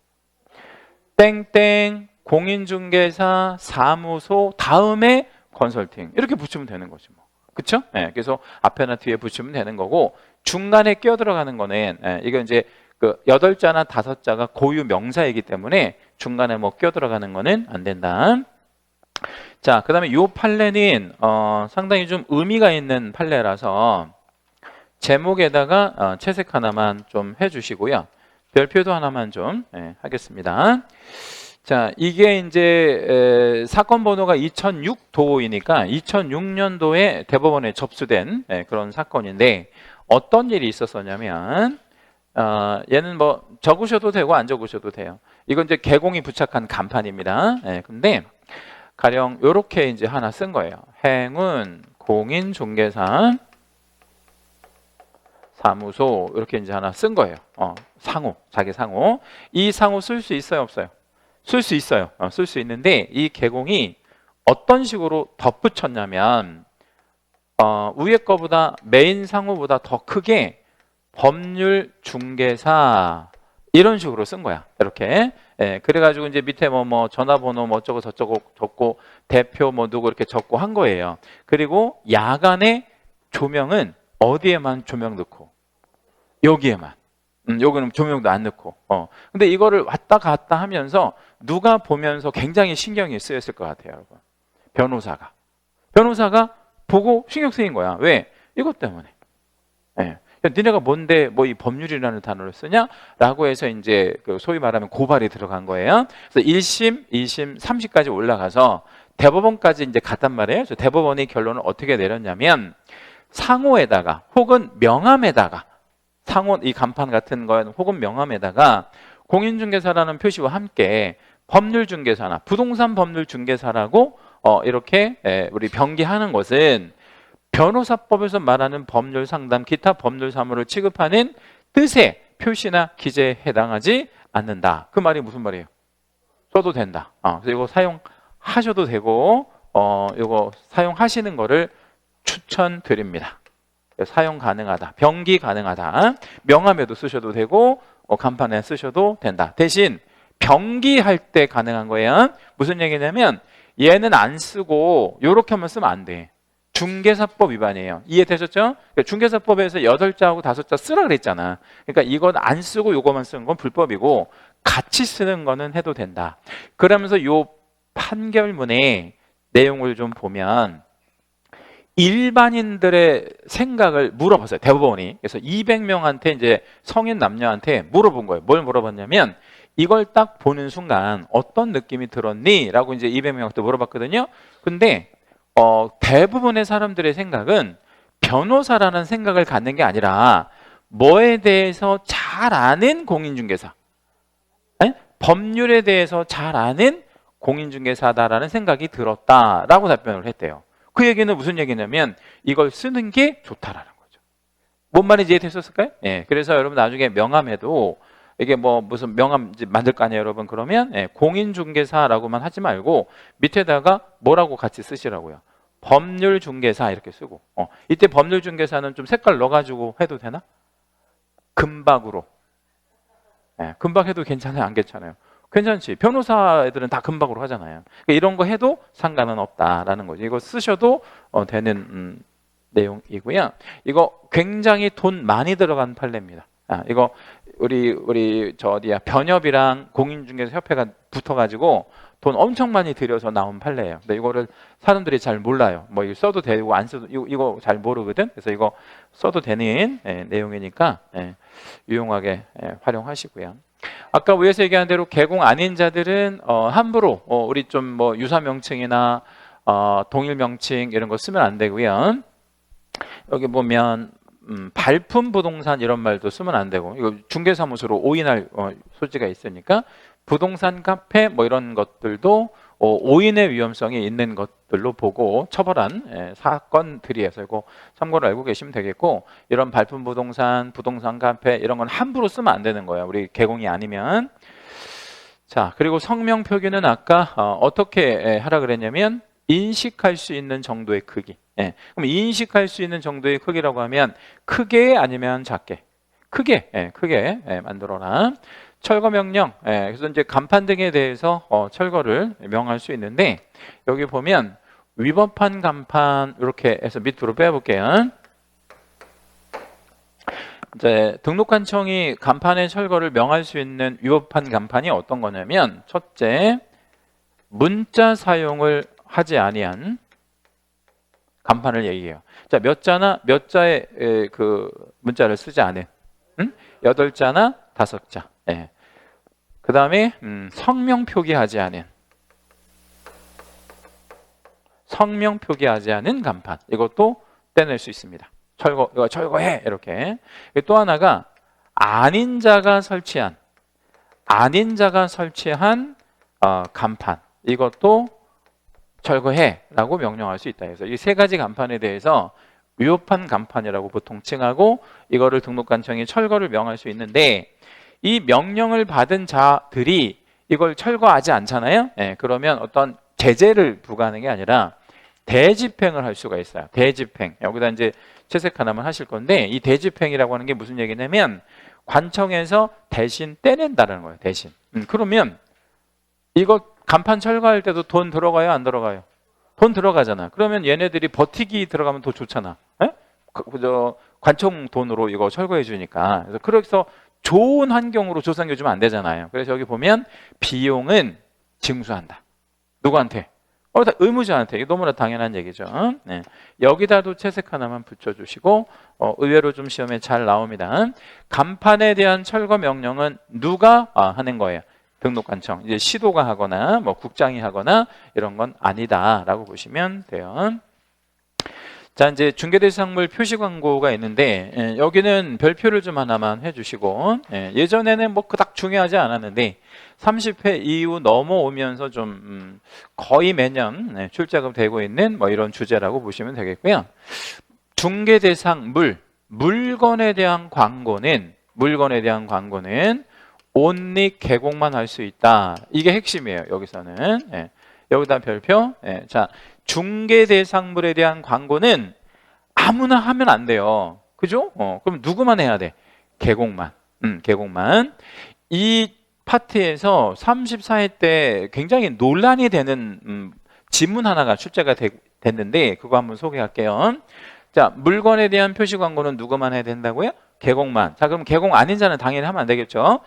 땡땡 공인중개사 사무소 다음에 컨설팅 이렇게 붙이면 되는 거지 뭐. 그렇죠? 그래서 앞에나 뒤에 붙이면 되는 거고 중간에 끼어 들어가는 거는 이거 이제 그 8자나 5자가 고유 명사이기 때문에 중간에 뭐 끼어 들어가는 거는 안 된다. 자, 그다음에 이 판례는 상당히 좀 의미가 있는 판례라서 제목에다가 채색 하나만 좀 해주시고요. 별표도 하나만 좀 하겠습니다. 자, 이게 이제 사건 번호가 2006도이니까 2006년도에 대법원에 접수된 그런 사건인데 어떤 일이 있었었냐면 얘는 뭐 적으셔도 되고 안 적으셔도 돼요. 이건 이제 개공이 부착한 간판입니다. 근데 가령 요렇게 이제 하나 쓴 거예요. 행운 공인중개사 사무소 이렇게 이제 하나 쓴 거예요. 상호, 자기 상호. 이 상호 쓸 수 있어요, 없어요? 쓸 수 있어요. 쓸 수 있는데 이 개공이 어떤 식으로 덧붙였냐면 위에 거보다 메인 상호보다 더 크게 법률 중개사 이런 식으로 쓴 거야. 이렇게 예, 그래가지고 이제 밑에 뭐 전화번호 뭐 어쩌고 저쩌고 적고 대표 뭐 누구 이렇게 적고 한 거예요. 그리고 야간에 조명은 어디에만 조명 넣고 여기에만. 여기는 조명도 안 넣고. 근데 이거를 왔다 갔다 하면서 누가 보면서 굉장히 신경이 쓰였을 것 같아요, 여러분. 변호사가 보고 신경 쓰인 거야. 왜? 이것 때문에. 예. 니네가 뭔데 뭐 이 법률이라는 단어를 쓰냐라고 해서 이제 그 소위 말하면 고발이 들어간 거예요. 그래서 1심, 2심, 3심까지 올라가서 대법원까지 이제 갔단 말이에요. 그래서 대법원이 결론을 어떻게 내렸냐면 상호에다가 혹은 명함에다가 상호 이 간판 같은 거 혹은 명함에다가 공인중개사라는 표시와 함께 법률중개사나 부동산 법률중개사라고 이렇게 우리 병기하는 것은 변호사법에서 말하는 법률 상담, 기타 법률 사무를 취급하는 뜻의 표시나 기재에 해당하지 않는다. 그 말이 무슨 말이에요? 써도 된다. 그래서 이거 사용하셔도 되고, 이거 사용하시는 거를 추천드립니다. 사용 가능하다. 병기 가능하다. 명함에도 쓰셔도 되고, 간판에 쓰셔도 된다. 대신 병기할 때 가능한 거예요. 무슨 얘기냐면 얘는 안 쓰고 이렇게만 쓰면 안 돼. 중개사법 위반이에요. 이해되셨죠? 중개사법에서 8자하고 5자 쓰라 그랬잖아. 그러니까 이건 안 쓰고 이거만 쓰는 건 불법이고 같이 쓰는 거는 해도 된다. 그러면서 요 판결문의 내용을 좀 보면 일반인들의 생각을 물어봤어요. 대법원이. 그래서 200명한테 이제 성인 남녀한테 물어본 거예요. 뭘 물어봤냐면 이걸 딱 보는 순간 어떤 느낌이 들었니? 라고 이제 200명한테 물어봤거든요. 근데 대부분의 사람들의 생각은 변호사라는 생각을 갖는 게 아니라 뭐에 대해서 잘 아는 공인중개사, 법률에 대해서 잘 아는 공인중개사다라는 생각이 들었다라고 답변을 했대요. 그 얘기는 무슨 얘기냐면 이걸 쓰는 게 좋다라는 거죠. 뭔 말인지 이해됐었을까요? 예, 그래서 여러분 나중에 명함에도 이게 뭐 무슨 명함 만들 거 아니에요, 여러분. 그러면 공인중개사라고만 하지 말고 밑에다가 뭐라고 같이 쓰시라고요. 법률중개사 이렇게 쓰고. 이때 법률중개사는 좀 색깔 넣어가지고 해도 되나? 금박으로. 금박 해도 괜찮아요, 안 괜찮아요? 괜찮지. 변호사 애들은 다 금박으로 하잖아요. 그러니까 이런 거 해도 상관은 없다라는 거죠. 이거 쓰셔도 되는 내용이고요. 이거 굉장히 돈 많이 들어간 판례입니다. 이거 우리 저 어디야 변협이랑 공인중개사 협회가 붙어가지고 돈 엄청 많이 들여서 나온 판례예요. 근데 이거를 사람들이 잘 몰라요. 뭐 이거 써도 되고 안 써도 이거 잘 모르거든. 그래서 이거 써도 되는 내용이니까 유용하게 활용하시고요. 아까 위에서 얘기한 대로 개공 아닌 자들은 함부로 우리 좀 뭐 유사 명칭이나 동일 명칭 이런 거 쓰면 안 되고요. 여기 보면 발품 부동산 이런 말도 쓰면 안 되고 이거 중개사무소로 오인할 소지가 있으니까 부동산 카페 뭐 이런 것들도 오인의 위험성이 있는 것들로 보고 처벌한 사건들이어서 이거 참고로 알고 계시면 되겠고 이런 발품 부동산, 부동산 카페 이런 건 함부로 쓰면 안 되는 거예요. 우리 개공이 아니면. 자, 그리고 성명 표기는 아까 어떻게 하라 그랬냐면 인식할 수 있는 정도의 크기. 그럼 인식할 수 있는 정도의 크기라고 하면 크게 아니면 작게? 크게 만들어라. 철거 명령. 그래서 이제 간판 등에 대해서 철거를 명할 수 있는데 여기 보면 위법한 간판 이렇게 해서 밑으로 빼볼게요. 이제 등록관청이 간판의 철거를 명할 수 있는 위법한 간판이 어떤 거냐면 첫째, 문자 사용을 하지 아니한 간판을 얘기해요. 자, 몇 자의 그 문자를 쓰지 않은 8자나 5자. 그 다음에 성명 표기하지 않은 간판. 이것도 떼낼 수 있습니다. 이거 철거해 이렇게. 또 하나가 아닌 자가 설치한 간판. 이것도 철거해라고 명령할 수 있다. 그래서 이 세 가지 간판에 대해서 위법한 간판이라고 보통 칭하고 이거를 등록관청이 철거를 명할 수 있는데 이 명령을 받은 자들이 이걸 철거하지 않잖아요. 그러면 어떤 제재를 부과하는 게 아니라 대집행을 할 수가 있어요. 대집행. 여기다 이제 채색 하나만 하실 건데 이 대집행이라고 하는 게 무슨 얘기냐면 관청에서 대신 떼낸다는 거예요. 대신. 그러면 이거 간판 철거할 때도 돈 들어가요, 안 들어가요? 돈 들어가잖아. 그러면 얘네들이 버티기 들어가면 더 좋잖아. 에? 저 관청 돈으로 이거 철거해 주니까. 그래서 좋은 환경으로 조성해 주면 안 되잖아요. 그래서 여기 보면 비용은 징수한다. 누구한테? 다 의무자한테. 이게 너무나 당연한 얘기죠. 네. 여기다도 채색 하나만 붙여주시고 의외로 좀 시험에 잘 나옵니다. 간판에 대한 철거 명령은 누가 하는 거예요? 등록관청. 이제 시도가 하거나 뭐 국장이 하거나 이런 건 아니다라고 보시면 돼요. 자, 이제 중개대상물 표시 광고가 있는데 여기는 별표를 좀 하나만 해주시고 예전에는 뭐 그닥 중요하지 않았는데 30회 이후 넘어오면서 좀 거의 매년 출제가 되고 있는 뭐 이런 주제라고 보시면 되겠고요. 중개대상 물건에 대한 광고는 온리 개공만 할 수 있다. 이게 핵심이에요. 여기서는 여기다 별표. 자, 중개대상물에 대한 광고는 아무나 하면 안 돼요. 그죠? 그럼 누구만 해야 돼? 개공만. 개공만. 이 파트에서 34회 때 굉장히 논란이 되는 지문 하나가 출제가 됐는데 그거 한번 소개할게요. 자, 물건에 대한 표시 광고는 누구만 해야 된다고요? 개공만. 자, 그럼 개공 아닌 자는 당연히 하면 안 되겠죠?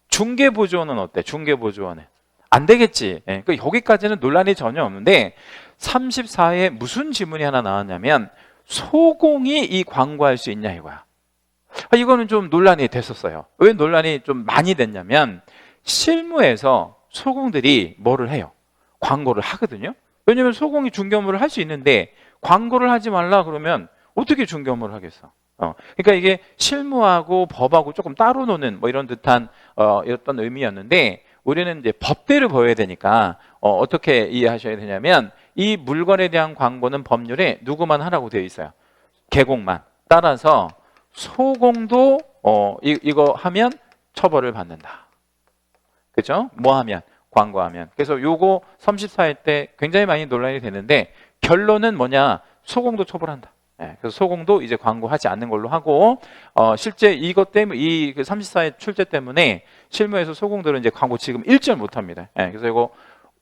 중개보조원은 어때? 중개보조원은 안 되겠지. 그러니까 여기까지는 논란이 전혀 없는데 34회에 무슨 지문이 하나 나왔냐면 소공이 이 광고할 수 있냐 이거야. 이거는 좀 논란이 됐었어요. 왜 논란이 좀 많이 됐냐면 실무에서 소공들이 뭐를 해요? 광고를 하거든요. 왜냐하면 소공이 중개업무를 할 수 있는데 광고를 하지 말라 그러면 어떻게 중개업무를 하겠어? 그러니까 이게 실무하고 법하고 조금 따로 노는 뭐 이런 듯한 어떤 의미였는데 우리는 이제 법대로 보여야 되니까 어떻게 이해하셔야 되냐면 이 물건에 대한 광고는 법률에 누구만 하라고 되어 있어요. 개공만. 따라서 소공도 이거 하면 처벌을 받는다. 그죠? 뭐 하면? 광고하면. 그래서 요거 34회 때 굉장히 많이 논란이 되는데 결론은 뭐냐? 소공도 처벌한다. 그래서 소공도 이제 광고하지 않는 걸로 하고 실제 이것 때문에 이 34회 출제 때문에 실무에서 소공들은 이제 광고 지금 일절 못합니다. 그래서 이거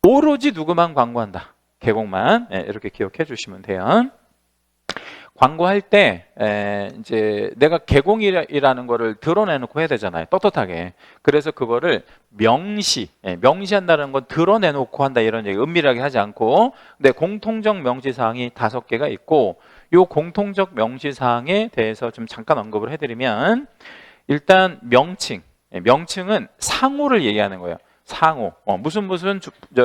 오로지 누구만 광고한다. 개공만. 이렇게 기억해 주시면 돼요. 광고할 때 이제 내가 개공이라는 거를 드러내놓고 해야 되잖아요. 떳떳하게. 그래서 그거를 명시한다는 건 드러내놓고 한다 이런 얘기 은밀하게 하지 않고 근데 공통적 명시사항이 5개가 있고 이 공통적 명시사항에 대해서 좀 잠깐 언급을 해드리면 일단 명칭은 상호를 얘기하는 거예요. 상호. 무슨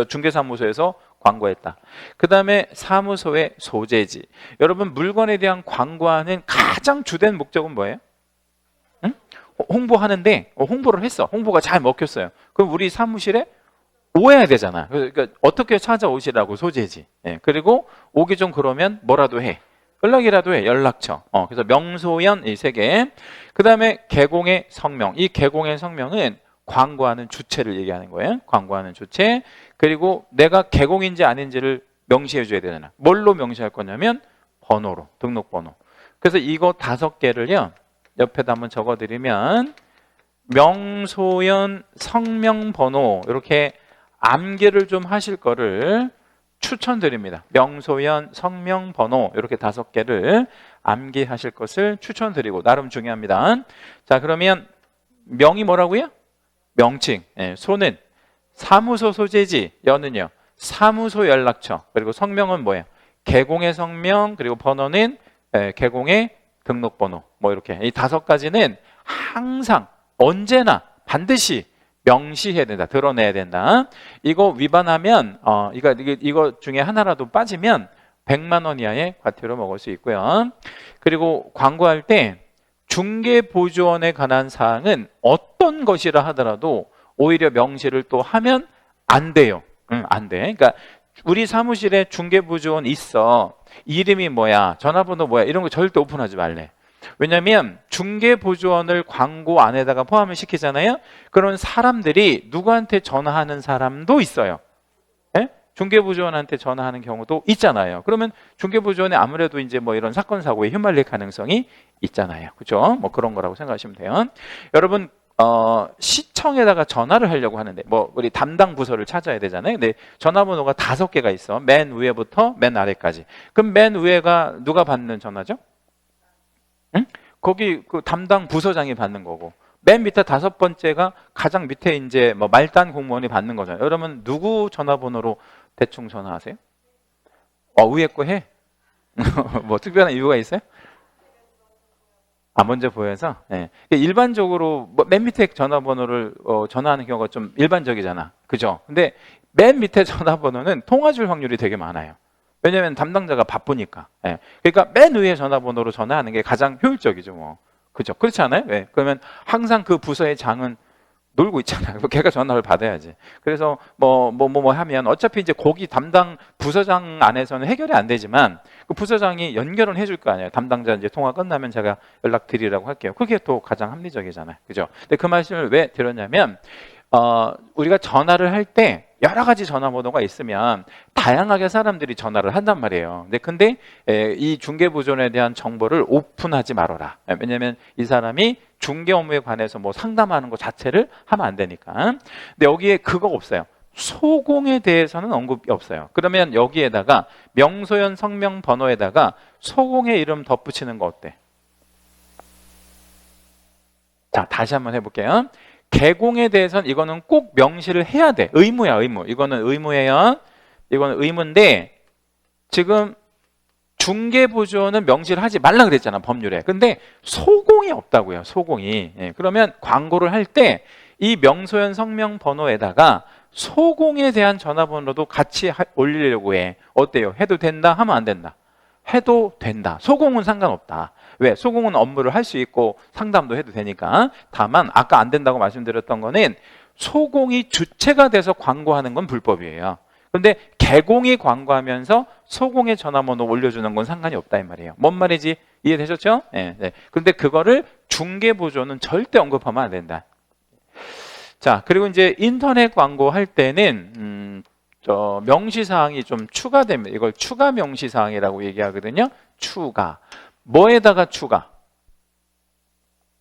중개사무소에서 광고했다. 그 다음에 사무소의 소재지. 여러분 물건에 대한 광고하는 가장 주된 목적은 뭐예요? 응? 홍보하는데 홍보를 했어. 홍보가 잘 먹혔어요. 그럼 우리 사무실에 오해야 되잖아. 그러니까 어떻게 찾아오시라고 소재지. 그리고 오기 좀 그러면 뭐라도 해. 연락이라도 해. 연락처. 그래서 명소연 이 3개. 그 다음에 개공의 성명. 이 개공의 성명은 광고하는 주체를 얘기하는 거예요. 광고하는 주체. 그리고 내가 개공인지 아닌지를 명시해 줘야 되잖아. 뭘로 명시할 거냐면 번호로, 등록번호. 그래서 이거 5개를요. 옆에다 한번 적어드리면 명소연 성명번호 이렇게 암기를 좀 하실 거를 추천드립니다. 명소연 성명번호 이렇게 5개를 암기하실 것을 추천드리고 나름 중요합니다. 자, 그러면 명이 뭐라고요? 명칭. 소는 사무소 소재지. 연은요 사무소 연락처. 그리고 성명은 뭐예요? 개공의 성명. 그리고 번호는 개공의 등록번호. 뭐 이렇게 이 5가지는 항상 언제나 반드시 명시해야 된다. 드러내야 된다. 이거 위반하면 이거 중에 하나라도 빠지면 100만 원 이하의 과태료 먹을 수 있고요. 그리고 광고할 때 중개보조원에 관한 사항은 어떤 것이라 하더라도 오히려 명시를 또 하면 안 돼요. 안 돼. 그러니까 우리 사무실에 중개보조원 있어. 이름이 뭐야? 전화번호 뭐야? 이런 거 절대 오픈하지 말래. 왜냐하면 중개보조원을 광고 안에다가 포함을 시키잖아요. 그런 사람들이 누구한테 전화하는 사람도 있어요. 중개보조원한테 전화하는 경우도 있잖아요. 그러면 중개보조원이 아무래도 이제 뭐 이런 사건 사고에 휘말릴 가능성이 있잖아요. 그렇죠? 뭐 그런 거라고 생각하시면 돼요. 여러분 시청에다가 전화를 하려고 하는데 뭐 우리 담당 부서를 찾아야 되잖아요. 근데 전화번호가 5개가 있어. 맨 위에부터 맨 아래까지. 그럼 맨 위에가 누가 받는 전화죠? 응? 거기 그 담당 부서장이 받는 거고, 맨 밑에 5번째가 가장 밑에 이제 뭐 말단 공무원이 받는 거잖아요. 그러면 누구 전화번호로 대충 전화하세요? 위에 거 해? 뭐 특별한 이유가 있어요? 먼저 보여서. 예. 일반적으로 뭐맨 밑에 전화번호를 전화하는 경우가 좀 일반적이잖아, 그죠? 근데 맨 밑에 전화번호는 통화 줄 확률이 되게 많아요. 왜냐하면 담당자가 바쁘니까. 예. 그러니까 맨 위에 전화번호로 전화하는 게 가장 효율적이죠, 뭐. 그죠? 그렇지 않아요? 예. 그러면 항상 그 부서의 장은 놀고 있잖아요. 걔가 전화를 받아야지. 그래서 뭐 하면 어차피 이제 거기 담당 부서장 안에서는 해결이 안 되지만 그 부서장이 연결은 해줄 거 아니에요. 담당자 이제 통화 끝나면 제가 연락 드리라고 할게요. 그게 또 가장 합리적이잖아요. 그죠? 근데 그 말씀을 왜 드렸냐면 우리가 전화를 할 때 여러 가지 전화번호가 있으면 다양하게 사람들이 전화를 한단 말이에요. 근데 이 중개보존에 대한 정보를 오픈하지 말아라. 왜냐하면 이 사람이 중개 업무에 관해서 뭐 상담하는 것 자체를 하면 안 되니까. 근데 여기에 그거 없어요. 소공에 대해서는 언급이 없어요. 그러면 여기에다가 명소연 성명 번호에다가 소공의 이름 덧붙이는 거 어때? 자, 다시 한번 해볼게요. 개공에 대해서는 이거는 꼭 명시를 해야 돼. 의무야, 의무. 이거는 의무예요. 이거는 의무인데 지금 중개보조는 명시를 하지 말라 그랬잖아, 법률에. 근데 소공이 없다고요, 소공이. 예, 그러면 광고를 할 때 이 명소연 성명 번호에다가 소공에 대한 전화번호도 같이 올리려고 해. 어때요? 해도 된다? 하면 안 된다? 해도 된다. 소공은 상관없다. 왜? 소공은 업무를 할 수 있고 상담도 해도 되니까. 다만 아까 안 된다고 말씀드렸던 거는 소공이 주체가 돼서 광고하는 건 불법이에요. 근데 개공이 광고하면서 소공의 전화번호 올려주는 건 상관이 없다 이 말이에요. 뭔 말인지 이해되셨죠? 네, 네. 근데 그거를 중개보조는 절대 언급하면 안 된다. 자, 그리고 이제 인터넷 광고 할 때는 명시사항이 좀 추가됩니다. 이걸 추가 명시사항이라고 얘기하거든요. 추가. 뭐에다가 추가?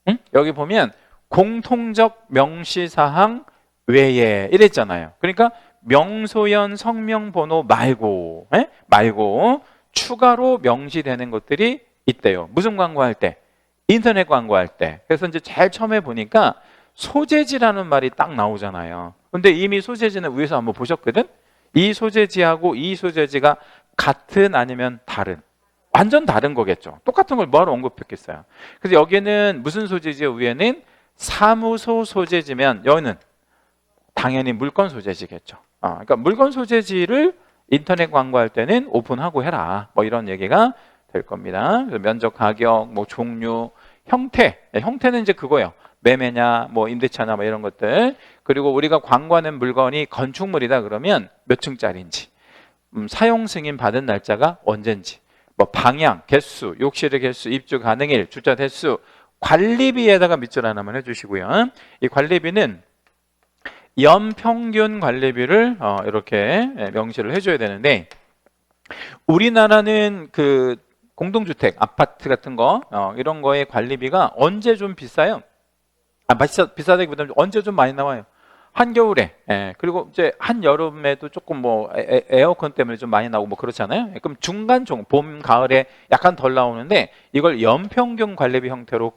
응? 여기 보면 공통적 명시사항 외에 이랬잖아요. 그러니까 명소연 성명번호 말고 말고 추가로 명시되는 것들이 있대요. 무슨 광고할 때? 인터넷 광고할 때. 그래서 이제 제일 처음에 보니까 소재지라는 말이 딱 나오잖아요. 근데 이미 소재지는 위에서 한번 보셨거든? 이 소재지하고 이 소재지가 같은 아니면 다른? 완전 다른 거겠죠. 똑같은 걸 뭐하러 언급했겠어요. 그래서 여기는 무슨 소재지요? 위에는 사무소 소재지면 여기는 당연히 물건 소재지겠죠. 그러니까 물건 소재지를 인터넷 광고할 때는 오픈하고 해라. 뭐 이런 얘기가 될 겁니다. 그래서 면적, 가격, 뭐 종류, 형태. 형태는 이제 그거예요. 매매냐, 뭐 임대차나 뭐 이런 것들. 그리고 우리가 광고하는 물건이 건축물이다 그러면 몇 층짜리인지, 사용 승인 받은 날짜가 언젠지, 뭐 방향, 개수, 욕실의 개수, 입주 가능일, 주차 대수, 관리비에다가 밑줄 하나만 해주시고요. 이 관리비는 연평균 관리비를 이렇게 명시를 해줘야 되는데 우리나라는 그 공동주택, 아파트 같은 거 이런 거의 관리비가 언제 좀 비싸요? 비싸다기보다는 언제 좀 많이 나와요? 한겨울에, 그리고 이제 한여름에도 조금 뭐 에어컨 때문에 좀 많이 나오고 뭐 그렇잖아요. 그럼 중간 봄, 가을에 약간 덜 나오는데 이걸 연평균 관리비 형태로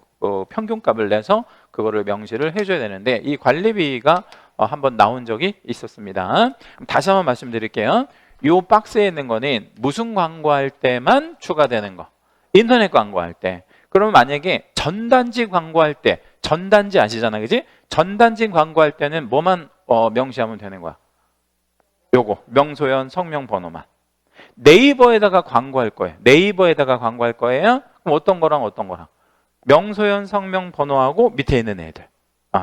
평균값을 내서 그거를 명시를 해줘야 되는데 이 관리비가 한번 나온 적이 있었습니다. 다시 한번 말씀드릴게요. 이 박스에 있는 거는 무슨 광고할 때만 추가되는 거? 인터넷 광고할 때. 그러면 만약에 전단지 광고할 때, 전단지 아시잖아, 그지? 전단지 광고할 때는 뭐만 명시하면 되는 거야? 요거 명소연 성명 번호만. 네이버에다가 광고할 거예요. 네이버에다가 광고할 거예요. 그럼 어떤 거랑 어떤 거랑? 명소연 성명 번호하고 밑에 있는 애들.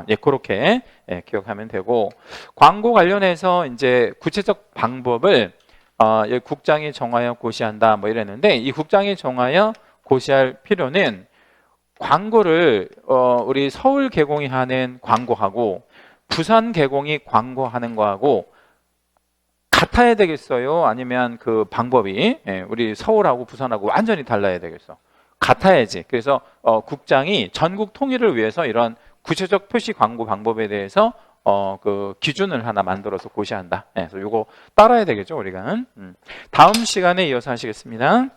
예, 그렇게 기억하면 되고 광고 관련해서 이제 구체적 방법을 국장이 정하여 고시한다 뭐 이랬는데 이 국장이 정하여 고시할 필요는 광고를 우리 서울 개공이 하는 광고하고 부산 개공이 광고하는 거하고 같아야 되겠어요? 아니면 그 방법이 우리 서울하고 부산하고 완전히 달라야 되겠어? 같아야지. 그래서 국장이 전국 통일을 위해서 이런 구체적 표시 광고 방법에 대해서 그 기준을 하나 만들어서 고시한다. 그래서 요거 따라야 되겠죠, 우리가. 다음 시간에 이어서 하시겠습니다.